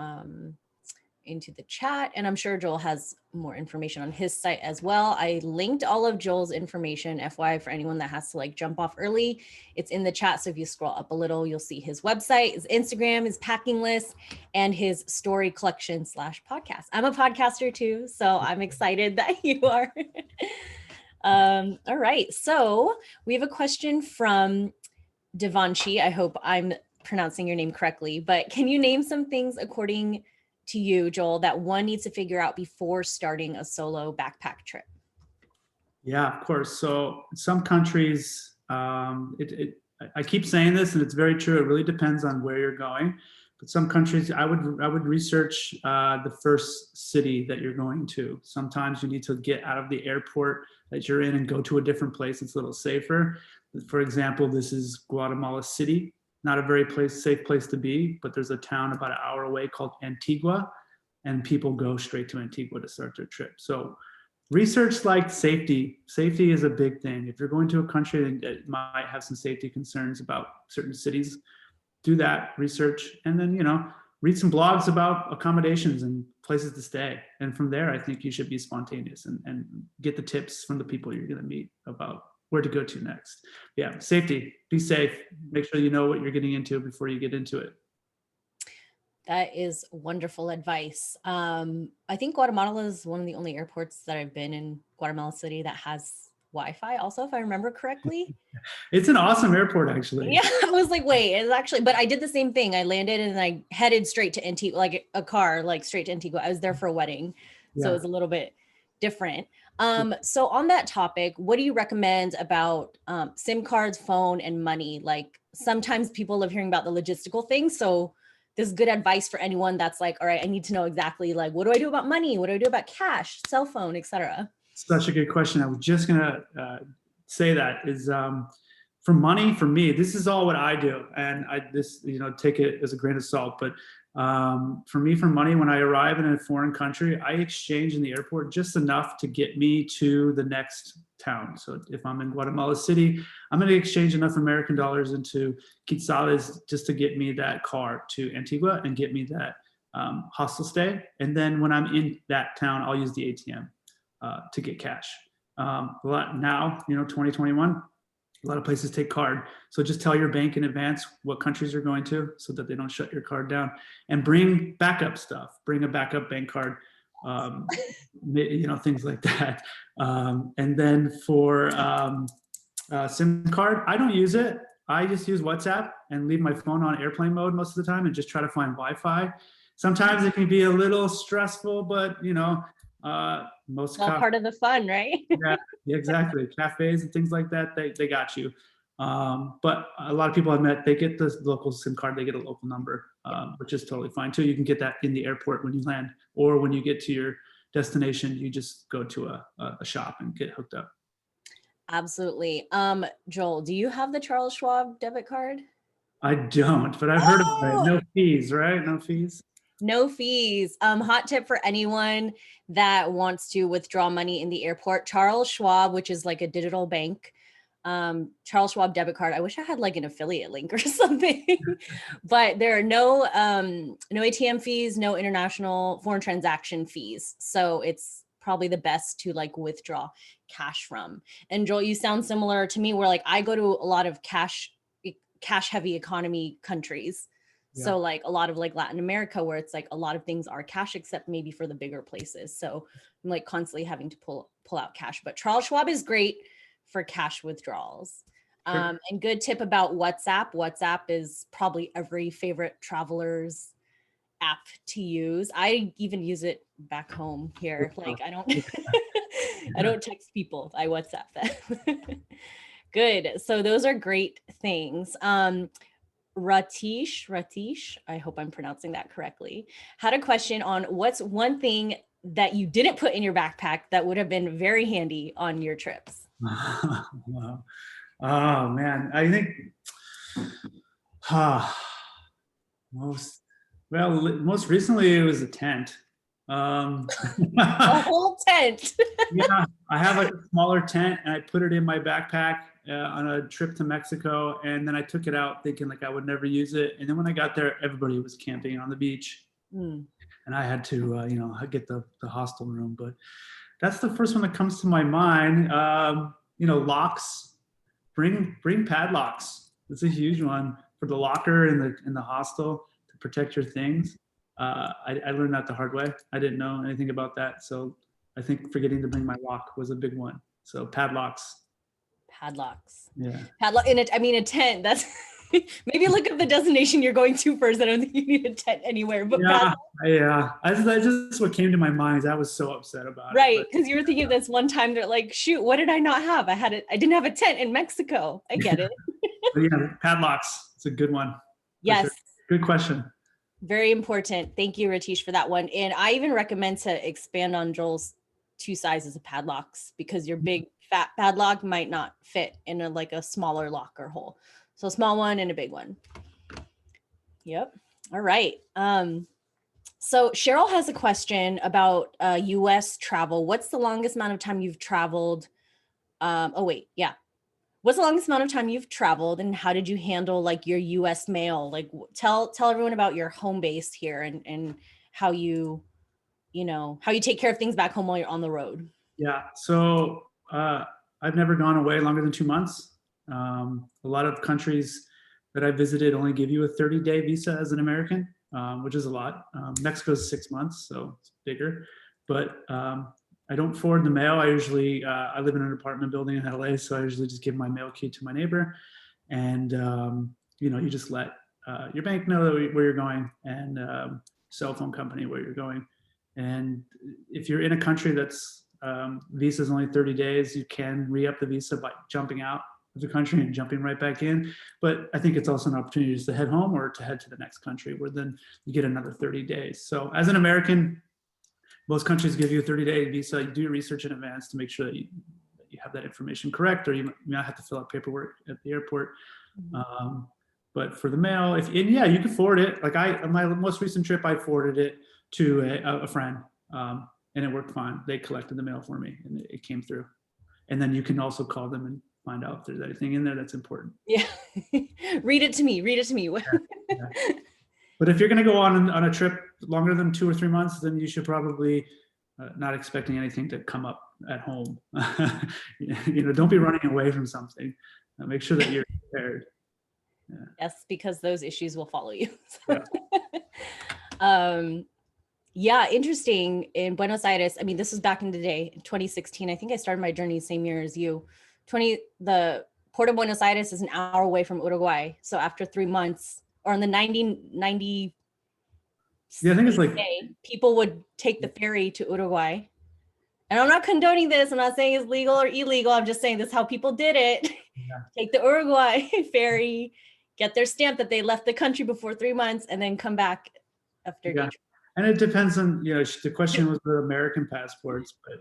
the chat, and I'm sure Joel has more information on his site as well. I linked all of Joel's information, FYI, for anyone that has to like jump off early. It's in the chat, so if you scroll up a little, you'll see his website, his Instagram, his packing list, and his story collection / podcast. I'm a podcaster too, so I'm excited that you are. All right, so we have a question from Devanshi. I hope I'm pronouncing your name correctly, but can you name some things according to you, Joel, that one needs to figure out before starting a solo backpack trip? Yeah, of course. So some countries, I keep saying this, and it's very true. It really depends on where you're going. But some countries, I would research the first city that you're going to. Sometimes you need to get out of the airport that you're in and go to a different place. It's a little safer. For example, this is Guatemala City. Not a very safe place to be, but there's a town about an hour away called Antigua, and people go straight to Antigua to start their trip. So research like safety. Safety is a big thing. If you're going to a country that might have some safety concerns about certain cities, do that research, and then read some blogs about accommodations and places to stay. And from there, I think you should be spontaneous and get the tips from the people you're going to meet about where to go to next. Yeah, safety, be safe, make sure you know what you're getting into before you get into it. That is wonderful advice. I think Guatemala is one of the only airports that I've been in, Guatemala City, that has Wi-Fi also, if I remember correctly. It's an awesome airport, actually. Yeah, I was like, wait, it's actually, but I did the same thing. I landed and I headed straight to Antigua, like a car, like straight to Antigua. I was there for a wedding, so it Yeah. was a little bit different. So on that topic, what do you recommend about SIM cards, phone, and money? Like sometimes people love hearing about the logistical things, so this is good advice for anyone that's like, all right, I need to know exactly like, what do I do about money? What do I do about cash, cell phone, etc. Such a good question. I was just gonna say that is for money. For me, this is all what I do, and take it as a grain of salt. But for me, for money, when I arrive in a foreign country, I exchange in the airport just enough to get me to the next town. So if I'm in Guatemala City, I'm going to exchange enough American dollars into quetzales just to get me that car to Antigua and get me that hostel stay. And then when I'm in that town, I'll use the ATM to get cash. A lot now, 2021, a lot of places take card. So just tell your bank in advance what countries you're going to so that they don't shut your card down, and bring backup stuff. Bring a backup bank card, things like that. And then for SIM card, I don't use it. I just use WhatsApp and leave my phone on airplane mode most of the time and just try to find Wi-Fi. Sometimes it can be a little stressful, but most All part of the fun, right? yeah, exactly. Cafes and things like that, they got you. But a lot of people I've met, they get the local SIM card, they get a local number, which is totally fine too. You can get that in the airport when you land, or when you get to your destination, you just go to a shop and get hooked up. Absolutely. Joel, do you have the Charles Schwab debit card? I don't, but I've heard of it. No fees, right? No fees. No fees. Hot tip for anyone that wants to withdraw money in the airport. Charles Schwab, which is like a digital bank, Charles Schwab debit card. I wish I had like an affiliate link or something, but there are no ATM fees, no international foreign transaction fees. So it's probably the best to like withdraw cash from. And Joel, you sound similar to me, where like I go to a lot of cash heavy economy countries. Yeah. So like a lot of like Latin America, where it's like a lot of things are cash, except maybe for the bigger places. So I'm like constantly having to pull out cash, but Charles Schwab is great for cash withdrawals. Sure. And good tip about WhatsApp. WhatsApp is probably every favorite traveler's app to use. I even use it back home here. Like I don't text people. I WhatsApp them. Good. So those are great things. Ratish, I hope I'm pronouncing that correctly, had a question on what's one thing that you didn't put in your backpack that would have been very handy on your trips. Wow. Oh man, I think most recently it was a tent. A whole tent. Yeah, I have a smaller tent and I put it in my backpack on a trip to Mexico, and then I took it out thinking like I would never use it. And then when I got there, everybody was camping on the beach, and I had to get the hostel room. But that's the first one that comes to my mind. Locks. Bring padlocks. It's a huge one for the locker in the hostel to protect your things. I learned that the hard way. I didn't know anything about that, so I think forgetting to bring my lock was a big one. So padlocks. Yeah. A tent. That's maybe look up the destination you're going to first. I don't think you need a tent anywhere. But yeah. That's just what came to my mind. I was so upset about it. Right, because you were thinking this one time they're like, shoot, what did I not have? I didn't have a tent in Mexico. I get it. But yeah, padlocks. It's a good one. Yes. Sure. Good question. Very important. Thank you, Ratish, for that one. And I even recommend to expand on Joel's 2 sizes of padlocks, because your big fat padlock might not fit in a smaller locker hole. So a small one and a big one. Yep. All right. So Cheryl has a question about US travel. What's the longest amount of time you've traveled? What's the longest amount of time you've traveled, and how did you handle like your US mail? Like tell everyone about your home base here and how you take care of things back home while you're on the road. Yeah. So I've never gone away longer than 2 months. A lot of countries that I visited only give you a 30-day visa as an American, which is a lot. Mexico's 6 months, so it's bigger. But I don't forward the mail. I usually, I live in an apartment building in LA, so I usually just give my mail key to my neighbor. And, you just let your bank know where you're going, and cell phone company where you're going. And if you're in a country that's visa is only 30 days, you can re-up the visa by jumping out of the country and jumping right back in. But I think it's also an opportunity just to head home or to head to the next country, where then you get another 30 days. So as an American, most countries give you a 30-day visa. You do your research in advance to make sure that you have that information correct, or you might have to fill out paperwork at the airport. But for the mail, yeah, you can forward it. Like my most recent trip, I forwarded it to a friend, and it worked fine. They collected the mail for me, and it came through. And then you can also call them and find out if there's anything in there that's important. Yeah. Read it to me. Yeah. But if you're going to go on a trip longer than 2 or 3 months, then you should probably not expecting anything to come up at home. Don't be running away from something. Make sure that you're prepared. Yeah. Yes, because those issues will follow you. Yeah. Yeah, interesting. In Buenos Aires, I mean, this was back in the day, 2016. I think I started my journey the same year as you. The Port of Buenos Aires is an hour away from Uruguay. So after 3 months, or in the 90 yeah, I think it's like day, people would take the ferry to Uruguay. And I'm not condoning this. I'm not saying it's legal or illegal. I'm just saying this is how people did it. Yeah. Take the Uruguay ferry, get their stamp that they left the country before 3 months, and then come back after. Yeah. And it depends on, the question was the American passports, but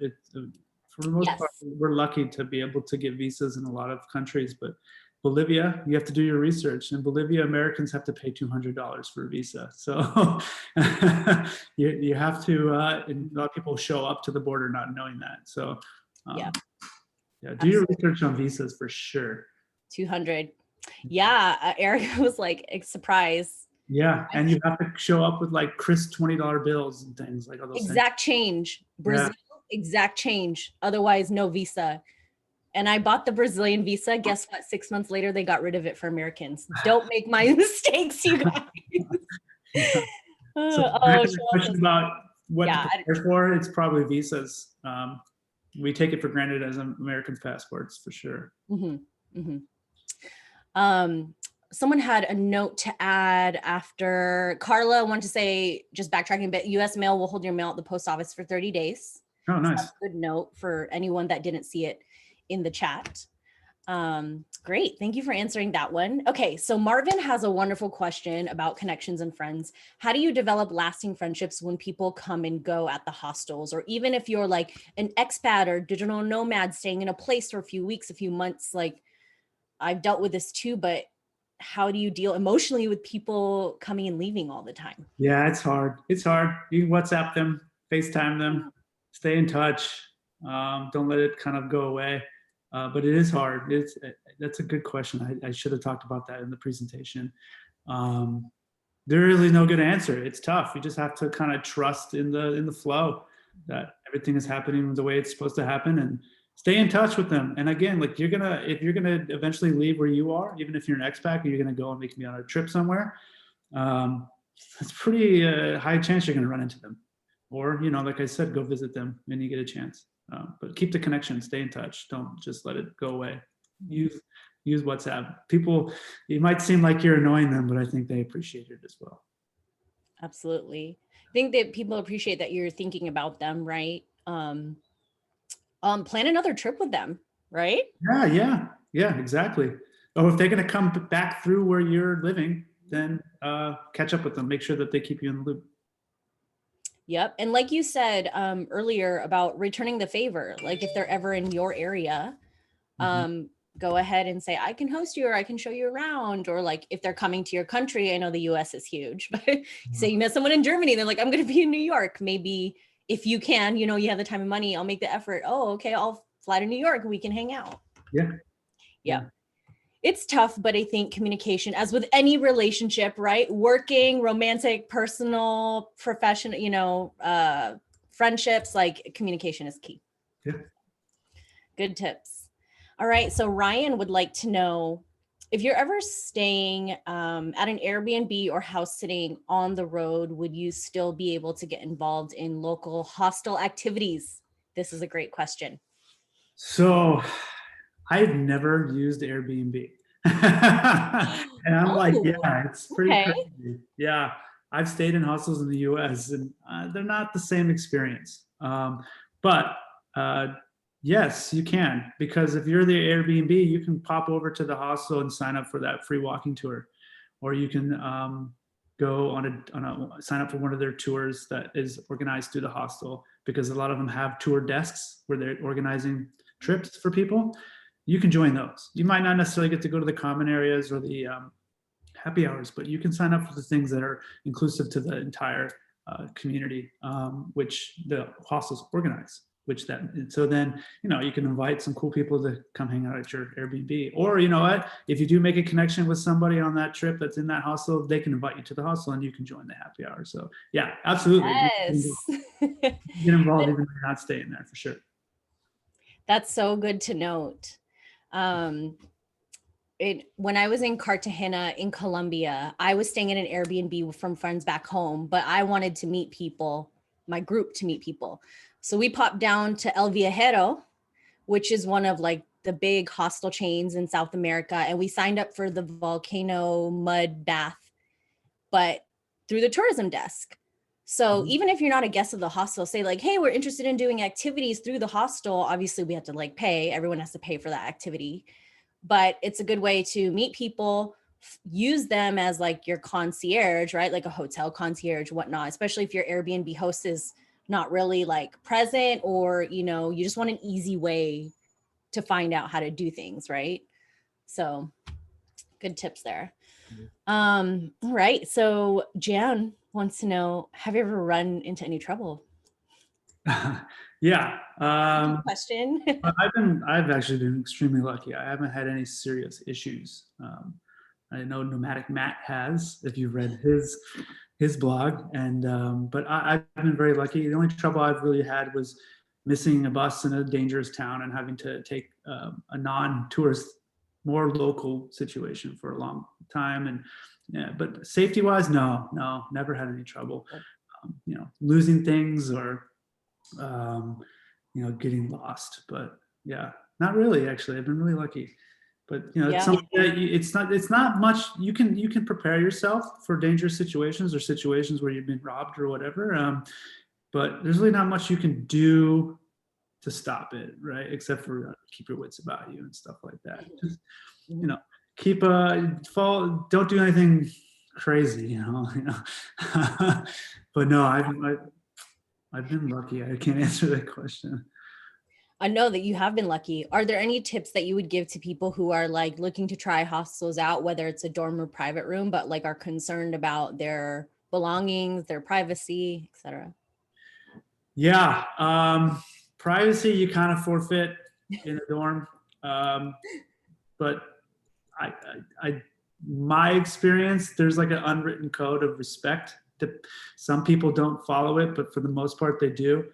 for the most part, we're lucky to be able to get visas in a lot of countries. But Bolivia, you have to do your research. In Bolivia, Americans have to pay $200 for a visa. So you have to, and a lot of people show up to the border not knowing that. So do your research on visas for sure. 200. Yeah, Erica was like a surprise. Yeah, and you have to show up with like crisp $20 bills and things like all those exact things. Change. Brazil, exact change. Otherwise, no visa. And I bought the Brazilian visa. Guess what? 6 months later, they got rid of it for Americans. Don't make my mistakes, you guys. Question about what to prepare for, it's probably visas. We take it for granted as American passports, for sure. Someone had a note to add after Carla wanted to say, just backtracking a bit, U.S. mail will hold your mail at the post office for 30 days. Oh, nice. So that's a good note for anyone that didn't see it in the chat. Great. Thank you for answering that one. Okay. So Marvin has a wonderful question about connections and friends. How do you develop lasting friendships when people come and go at the hostels? Or even if you're like an expat or digital nomad staying in a place for a few weeks, a few months, like I've dealt with this too, but how do you deal emotionally with people coming and leaving all the time? Yeah, it's hard. It's hard. You can WhatsApp them, FaceTime them, stay in touch. Don't let it kind of go away. But it is hard. That's a good question. I should have talked about that in the presentation. There is no good answer. It's tough. You just have to kind of trust in the flow that everything is happening the way it's supposed to happen, and stay in touch with them. And again, like if you're gonna eventually leave where you are, even if you're an expat, you're gonna go and make me on a trip somewhere. It's pretty high chance you're gonna run into them, or like I said, go visit them when you get a chance. But keep the connection, stay in touch. Don't just let it go away. Use WhatsApp. People, it might seem like you're annoying them, but I think they appreciate it as well. Absolutely. I think that people appreciate that you're thinking about them, right? Plan another trip with them, right? Yeah, exactly. Oh, if they're going to come back through where you're living, then catch up with them. Make sure that they keep you in the loop. Yep. And like you said earlier about returning the favor, like if they're ever in your area, go ahead and say, I can host you, or I can show you around. Or like if they're coming to your country, I know the US is huge, but say you met someone in Germany, they're like, I'm going to be in New York. Maybe if you can, you have the time and money, I'll make the effort. Oh, okay. I'll fly to New York and we can hang out. Yeah. It's tough, but I think communication, as with any relationship, right? Working, romantic, personal, professional, friendships, like communication is key. Yeah. Good tips. All right. So Ryan would like to know, if you're ever staying at an Airbnb or house sitting on the road, would you still be able to get involved in local hostel activities? this is a great question? So I've never used Airbnb. And I'm like, Oh, yeah, it's pretty okay. crazy. Yeah, I've stayed in hostels in the US and they're not the same experience. But yes, you can, because if you're the Airbnb, you can pop over to the hostel and sign up for that free walking tour. Or you can go sign up for one of their tours that is organized through the hostel, because a lot of them have tour desks where they're organizing trips for people. You can join those. You might not necessarily get to go to the common areas or the happy hours, but you can sign up for the things that are inclusive to the entire community, which the hostels organize. So then, you can invite some cool people to come hang out at your Airbnb. Or, you know what, if you do make a connection with somebody on that trip that's in that hostel, they can invite you to the hostel and you can join the happy hour. So yeah, absolutely. Yes. Get involved even if you're not staying there, for sure. That's so good to note. When I was in Cartagena in Colombia, I was staying in an Airbnb from friends back home, but I wanted to meet people, my group to meet people. So we popped down to El Viajero, which is one of like the big hostel chains in South America. And we signed up for the volcano mud bath, but through the tourism desk. So even if you're not a guest of the hostel, say like, hey, we're interested in doing activities through the hostel. Obviously we have to like pay, everyone has to pay for that activity, but it's a good way to meet people, use them as like your concierge, right? Like a hotel concierge, whatnot, especially if your Airbnb host is not really like present, or, you just want an easy way to find out how to do things, right? So good tips there. All right. So Jan wants to know, have you ever run into any trouble? Yeah. Question. I've actually been extremely lucky. I haven't had any serious issues. I know Nomadic Matt has, if you've read his blog, and but I've been very lucky. The only trouble I've really had was missing a bus in a dangerous town and having to take a non-tourist, more local situation for a long time. And yeah, but safety-wise, no, never had any trouble. Losing things or getting lost. But yeah, not really. Actually, I've been really lucky. But it's something that it's not much. You can prepare yourself for dangerous situations or situations where you've been robbed or whatever. But there's really not much you can do to stop it, right? Except for keep your wits about you and stuff like that. Just keep don't do anything crazy, But no, I've been lucky. I can't answer that question. I know that you have been lucky. Are there any tips that you would give to people who are like looking to try hostels out, whether it's a dorm or private room, but like are concerned about their belongings, their privacy, etc.? Yeah. Privacy, you kind of forfeit in a dorm. But my experience, there's like an unwritten code of respect that some people don't follow it, but for the most part they do,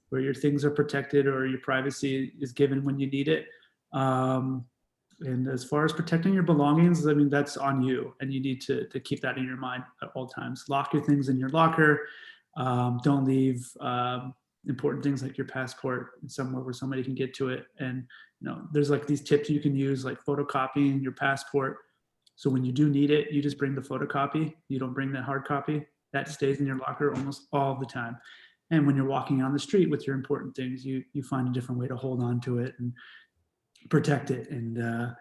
where your things are protected or your privacy is given when you need it. And as far as protecting your belongings, I mean, that's on you, and you need to keep that in your mind at all times. Lock your things in your locker. Don't leave important things like your passport somewhere where somebody can get to it. And there's like these tips you can use, like photocopying your passport. So when you do need it, you just bring the photocopy. You don't bring the hard copy. That stays in your locker almost all the time. And when you're walking on the street with your important things, you find a different way to hold on to it and protect it. And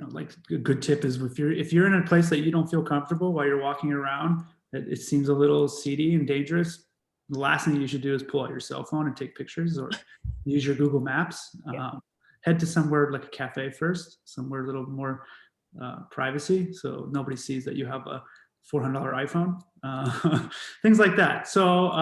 like a good tip is if you're in a place that you don't feel comfortable while you're walking around, it seems a little seedy and dangerous, the last thing you should do is pull out your cell phone and take pictures, or use your Google Maps. Head to somewhere like a cafe first, somewhere a little more privacy, so nobody sees that you have a $400 iPhone, things like that. So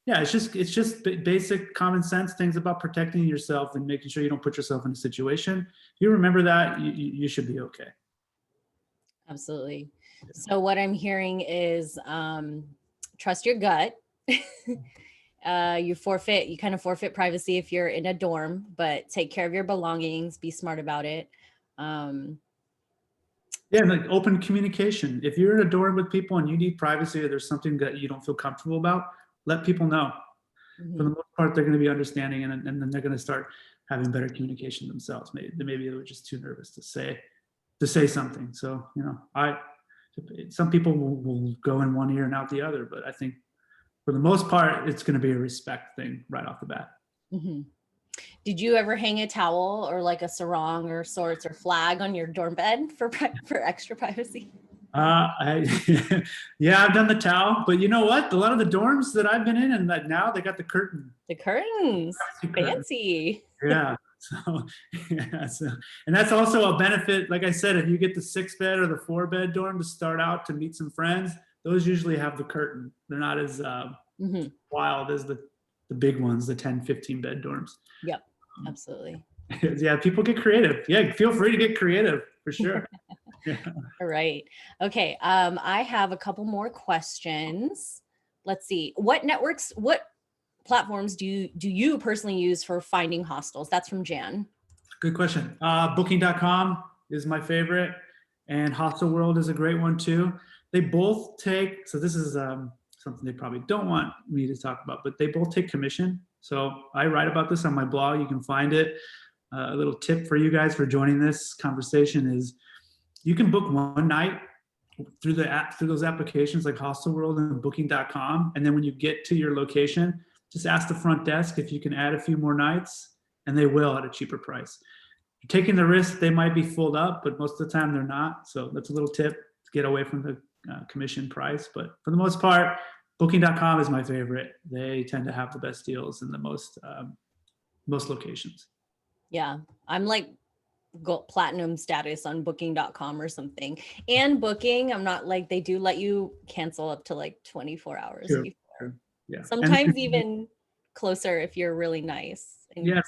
yeah, it's just basic common sense things about protecting yourself and making sure you don't put yourself in a situation. If you remember that, you should be okay. Absolutely. So what I'm hearing is trust your gut. You kind of forfeit privacy if you're in a dorm, but take care of your belongings, be smart about it. Yeah, like open communication. If you're in a dorm with people and you need privacy or there's something that you don't feel comfortable about, let people know. for the most part, they're going to be understanding, and then they're going to start having better communication themselves. Maybe they were just too nervous to say something. So, some people will go in one ear and out the other, but I think for the most part, it's going to be a respect thing right off the bat. Mm-hmm. Did you ever hang a towel or like a sarong or sorts or flag on your dorm bed for extra privacy? Yeah, I've done the towel, but you know what? A lot of the dorms that I've been in, and that now they got the curtain. The curtains, fancy. Yeah. And that's also a benefit. Like I said, if you get the 6-bed or the 4-bed dorm to start out to meet some friends, those usually have the curtain. They're not as wild as the big ones, the 10, 15-bed dorms. Yep, absolutely. Yeah, people get creative. Yeah, feel free to get creative for sure. Yeah. All right. Okay. I have a couple more questions. Let's see. What platforms do you personally use for finding hostels? That's from Jan. Good question. Booking.com is my favorite, and Hostel World is a great one too. They both take, so this is something they probably don't want me to talk about, but they both take commission. So I write about this on my blog. You can find it. A little tip for you guys for joining this conversation is you can book one night through those applications like Hostel World and Booking.com, and then when you get to your location, just ask the front desk if you can add a few more nights, and they will at a cheaper price. You're taking the risk they might be filled up, but most of the time they're not. So that's a little tip to get away from the commission price. But for the most part, Booking.com is my favorite. They tend to have the best deals in the most locations. Yeah, I'm like platinum status on Booking.com or something. And Booking, I'm not like, they do let you cancel up to like 24 hours before. Sure. Yeah. Sometimes even closer if you're really nice. Yeah,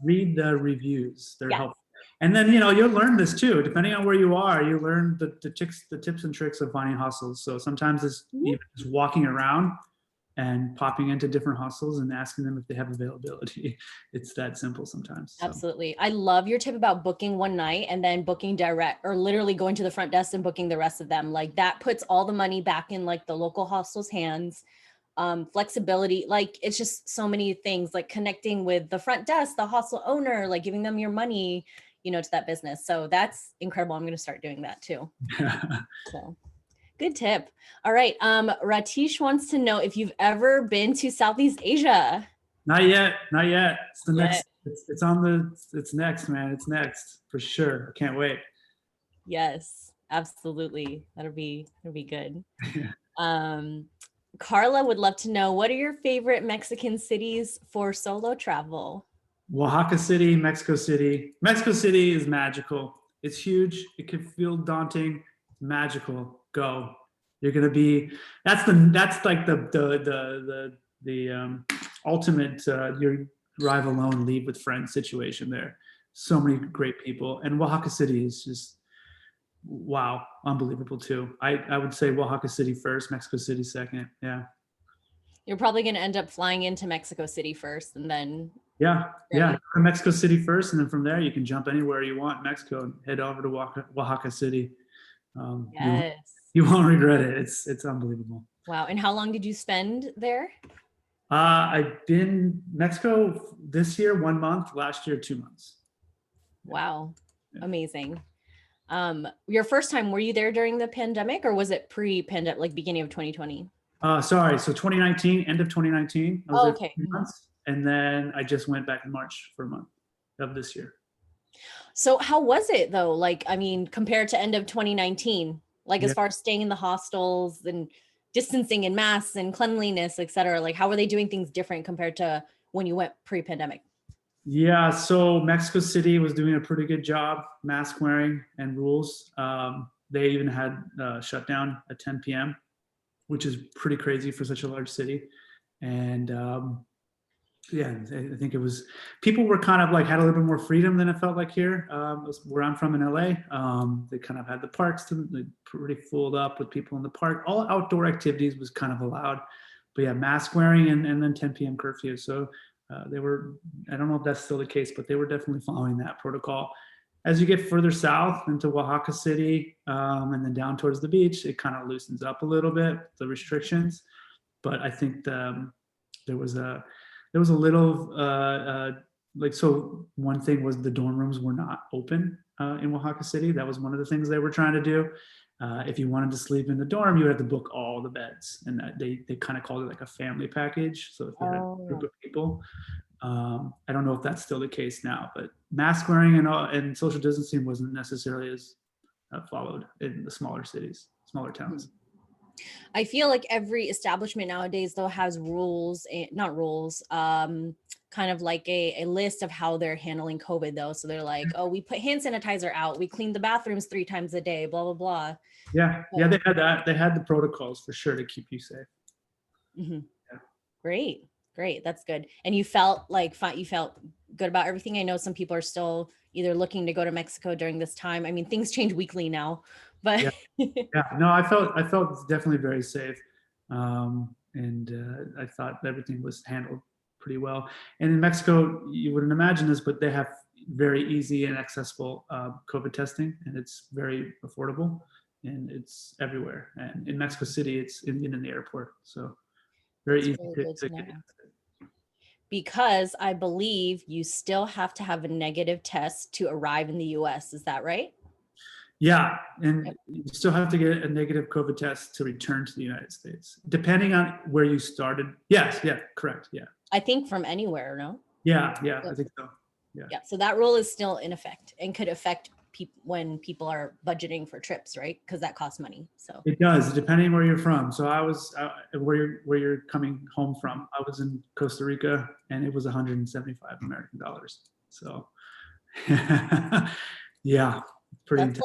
read the reviews. They're helpful. And then, you'll learn this too. Depending on where you are, you learn the tips and tricks of finding hostels. So sometimes it's even just walking around and popping into different hostels and asking them if they have availability. It's that simple sometimes. So. Absolutely. I love your tip about booking one night and then booking direct, or literally going to the front desk and booking the rest of them. Like that puts all the money back in like the local hostel's hands. Flexibility, like it's just so many things, like connecting with the front desk, the hostel owner, like giving them your money, to that business. So that's incredible. I'm going to start doing that too. So good tip. All right. Ratish wants to know if you've ever been to Southeast Asia. Not yet. It's the next, it's next, man. It's next for sure. I can't wait. Yes, absolutely. That'll be good. Carla would love to know, what are your favorite Mexican cities for solo travel? Oaxaca City, Mexico City. Mexico City is magical. It's huge. It can feel daunting. Magical. Go. You're gonna be. That's like the ultimate. You arrive alone, leave with friends situation there. So many great people, and Oaxaca City is just wow, unbelievable too. I would say Oaxaca City first, Mexico City second. Yeah. You're probably going to end up flying into Mexico City first and then. Yeah. Mexico City first. And then from there, you can jump anywhere you want in Mexico and head over to Oaxaca City. Yes. You won't regret it. It's unbelievable. Wow. And how long did you spend there? I've been Mexico this year, 1 month, last year, 2 months. Wow. Yeah. Amazing. Your first time, were you there during the pandemic or was it pre-pandemic, like beginning of 2020? Sorry. So 2019, end of 2019. I was there for 2 months, and then I just went back in March for a month of this year. So how was it though? Like, I mean, compared to end of 2019, like as far as staying in the hostels and distancing and masks and cleanliness, et cetera, like how were they doing things different compared to when you went pre-pandemic? Yeah, so Mexico City was doing a pretty good job, mask wearing and rules. They even had shutdown at 10 p.m., which is pretty crazy for such a large city. And I think it was, people were kind of like, had a little bit more freedom than it felt like here. Where I'm from in LA, they kind of had the parks pretty filled up with people in the park. All outdoor activities was kind of allowed. But yeah, mask wearing and then 10 p.m. curfew. So they were, I don't know if that's still the case, but they were definitely following that protocol. As you get further south into Oaxaca City and then down towards the beach, it kind of loosens up a little bit, the restrictions. But I think there was a little like, so one thing was the dorm rooms were not open in Oaxaca City. That was one of the things they were trying to do. If you wanted to sleep in the dorm, you had to book all the beds, and that they kind of called it like a family package. So if you had a group of people, I don't know if that's still the case now, but mask wearing and social distancing wasn't necessarily as followed in the smaller cities, smaller towns. I feel like every establishment nowadays though has rules, not rules, kind of like a list of how they're handling COVID though. So they're like, oh, we put hand sanitizer out, we clean the bathrooms 3 times a day, blah, blah, blah. Yeah, they had that. They had the protocols for sure to keep you safe. Mm-hmm. Yeah. Great. That's good. And you felt like you felt good about everything. I know some people are still either looking to go to Mexico during this time. I mean, things change weekly now, but no, I felt definitely very safe. And I thought everything was handled pretty well. And in Mexico, you wouldn't imagine this, but they have very easy and accessible COVID testing, and it's very affordable, and it's everywhere. And in Mexico City, it's in the airport. So very easy to get tested. Because I believe you still have to have a negative test to arrive in the US. Is that right? Yeah, and you still have to get a negative COVID test to return to the United States, depending on where you started. Yes, yeah, correct, yeah. I think from anywhere, no? Yeah, I think so. Yeah, so that rule is still in effect and could affect people when people are budgeting for trips, right? Because that costs money. So it does, depending where you're from. So I was where you're coming home from. I was in Costa Rica, and it was 175 American dollars. So yeah, pretty.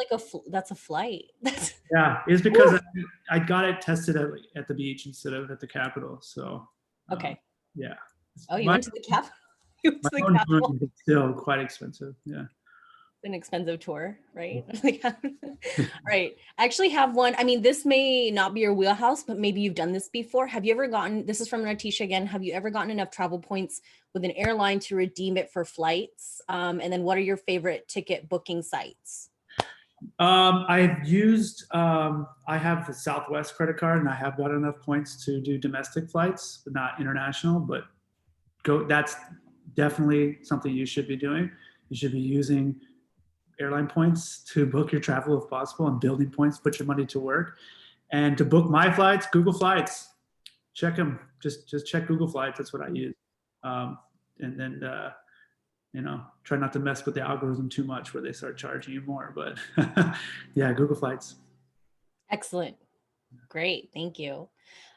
That's a flight. Yeah, it's because I got it tested at the beach instead of at the Capital. So okay. Yeah. Oh, you went to the Capital. It's still quite expensive. Yeah. An expensive tour, right? Right. I actually have one. I mean, this may not be your wheelhouse, but maybe you've done this before. Have you ever gotten, this is from Natisha again, have you ever gotten enough travel points with an airline to redeem it for flights? And then what are your favorite ticket booking sites? I've used, I have the Southwest credit card, and I have got enough points to do domestic flights, but not international. But that's definitely something you should be doing. You should be using airline points to book your travel if possible, and building points, put your money to work. And to book my flights, Google Flights, check them. Just check Google Flights. That's what I use. And then, try not to mess with the algorithm too much where they start charging you more. But yeah, Google Flights. Excellent. Great. Thank you.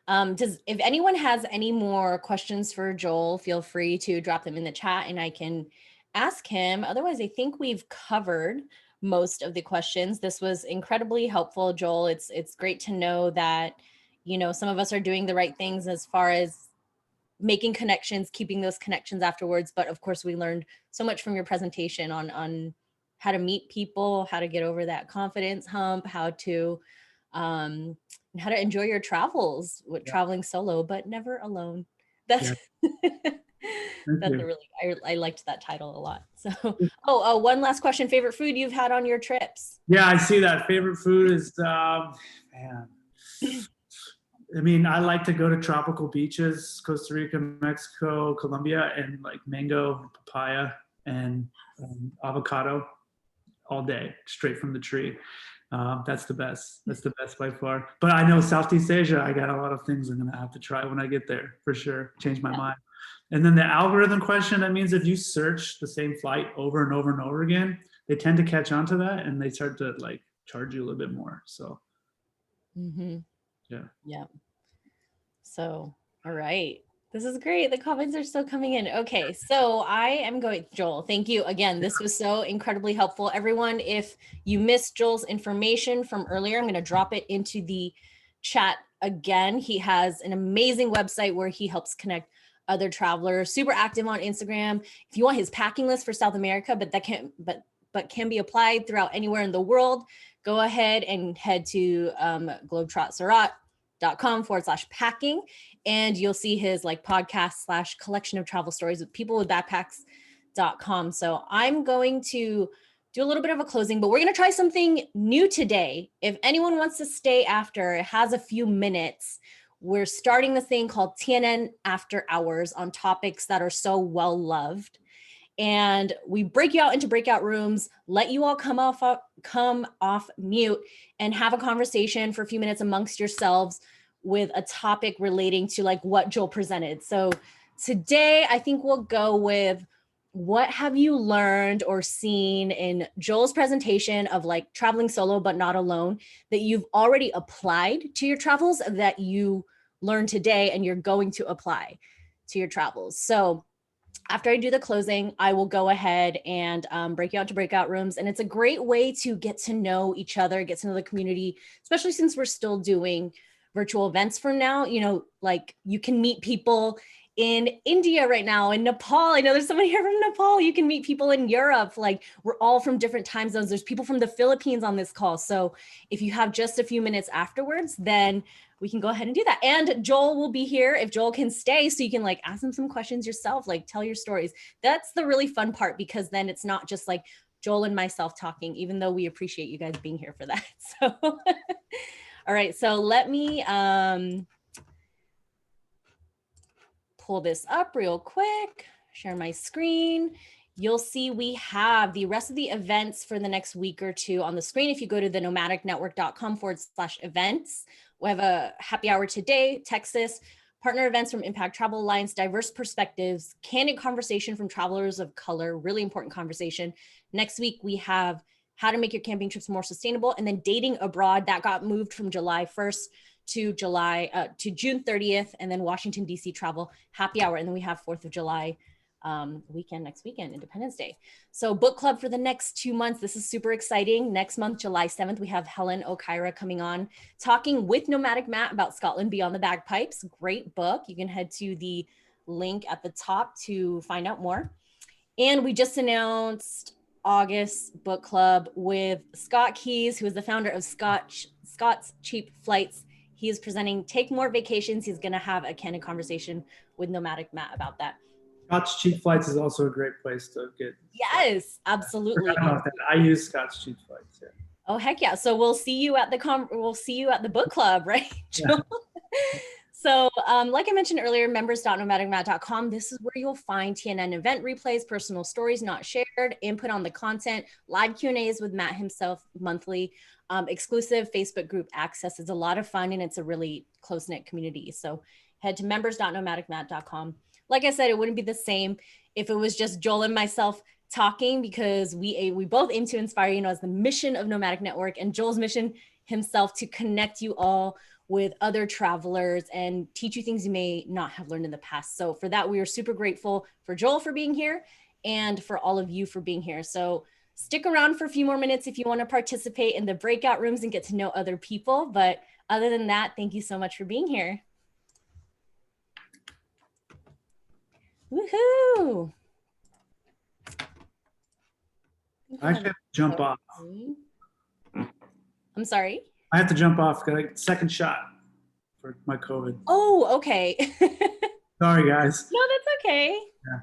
If anyone has any more questions for Joel, feel free to drop them in the chat and I can ask him. Otherwise, I think we've covered most of the questions. This was incredibly helpful, Joel. It's great to know that, some of us are doing the right things as far as making connections, keeping those connections afterwards. But of course, we learned so much from your presentation on how to meet people, how to get over that confidence hump, how to enjoy your travels with traveling solo, but never alone. That's I liked that title a lot. So, one last question. Favorite food you've had on your trips? Yeah, I see that. Favorite food is, man. I mean, I like to go to tropical beaches, Costa Rica, Mexico, Colombia, and like mango, papaya, and avocado all day, straight from the tree. That's the best. That's the best by far. But I know Southeast Asia, I got a lot of things I'm going to have to try when I get there, for sure. Change my mind. And then the algorithm question, that means if you search the same flight over and over and over again, they tend to catch on to that, and they start to like charge you a little bit more. So, yeah. So, all right. This is great. The comments are still coming in. Okay, so I am going, Joel, thank you again. This was so incredibly helpful. Everyone, if you missed Joel's information from earlier, I'm going to drop it into the chat again. He has an amazing website where he helps connect other travelers, super active on Instagram. If you want his packing list for South America, but can be applied throughout anywhere in the world, go ahead and head to globetrotserot.com/packing. And you'll see his podcast / collection of travel stories with people with backpacks.com. So I'm going to do a little bit of a closing, but we're going to try something new today. If anyone wants to stay after, it has a few minutes. we're starting this thing called TNN After Hours on topics that are so well loved. And we break you out into breakout rooms, let you all come off mute and have a conversation for a few minutes amongst yourselves with a topic relating to like what Joel presented. So today, I think we'll go with what have you learned or seen in Joel's presentation of like traveling solo but not alone that you've already applied to your travels that you learned today and you're going to apply to your travels. So after I do the closing, I will go ahead and break you out to breakout rooms. And it's a great way to get to know each other, get to know the community, especially since we're still doing virtual events from now. You know, like you can meet people in India right now, in Nepal. I know there's somebody here from Nepal. You can meet people in Europe. Like we're all from different time zones. There's people from the Philippines on this call. So if you have just a few minutes afterwards, then we can go ahead and do that. And Joel will be here if Joel can stay, so you can like ask him some questions yourself, like tell your stories. That's the really fun part, because then it's not just like Joel and myself talking, even though we appreciate you guys being here for that. So, all right, so let me pull this up real quick, share my screen. You'll see we have the rest of the events for the next week or two on the screen. If you go to the nomadicnetwork.com/events, we have a happy hour today, Texas, partner events from Impact Travel Alliance, diverse perspectives, candid conversation from travelers of color, really important conversation. Next week, we have how to make your camping trips more sustainable, and then dating abroad, that got moved from July 1st to June 30th, and then Washington, D.C. travel happy hour. And then we have 4th of July weekend, next weekend, Independence Day. So book club for the next 2 months. This is super exciting. Next month, July 7th, we have Helen O'Kyra coming on, talking with Nomadic Matt about Scotland Beyond the Bagpipes. Great book. You can head to the link at the top to find out more. And we just announced August book club with Scott Keys, who is the founder of Scott's Cheap Flights. He is presenting Take More Vacations. He's going to have a candid conversation with Nomadic Matt about that. Scott's Cheap Flights is also a great place to get. Yes, absolutely. I use Scott's Cheap Flights. Yeah. Oh heck yeah! So we'll see you at the book club, right? Yeah. So like I mentioned earlier, members.nomadicmatt.com. This is where you'll find TNN event replays, personal stories not shared, input on the content, live Q&As with Matt himself monthly, exclusive Facebook group access. It's a lot of fun and it's a really close-knit community. So head to members.nomadicmatt.com. Like I said, it wouldn't be the same if it was just Joel and myself talking, because we both aim to inspire, you know, as the mission of Nomadic Network, and Joel's mission himself to connect you all with other travelers and teach you things you may not have learned in the past. So for that, we are super grateful for Joel for being here and for all of you for being here. So stick around for a few more minutes if you want to participate in the breakout rooms and get to know other people. But other than that, thank you so much for being here. Woohoo! I have to jump off. I'm sorry? I have to jump off. Got a second shot for my COVID. Oh, okay. Sorry, guys. No, that's okay. Yeah.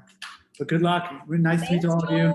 But good luck. Nice to meet all of you.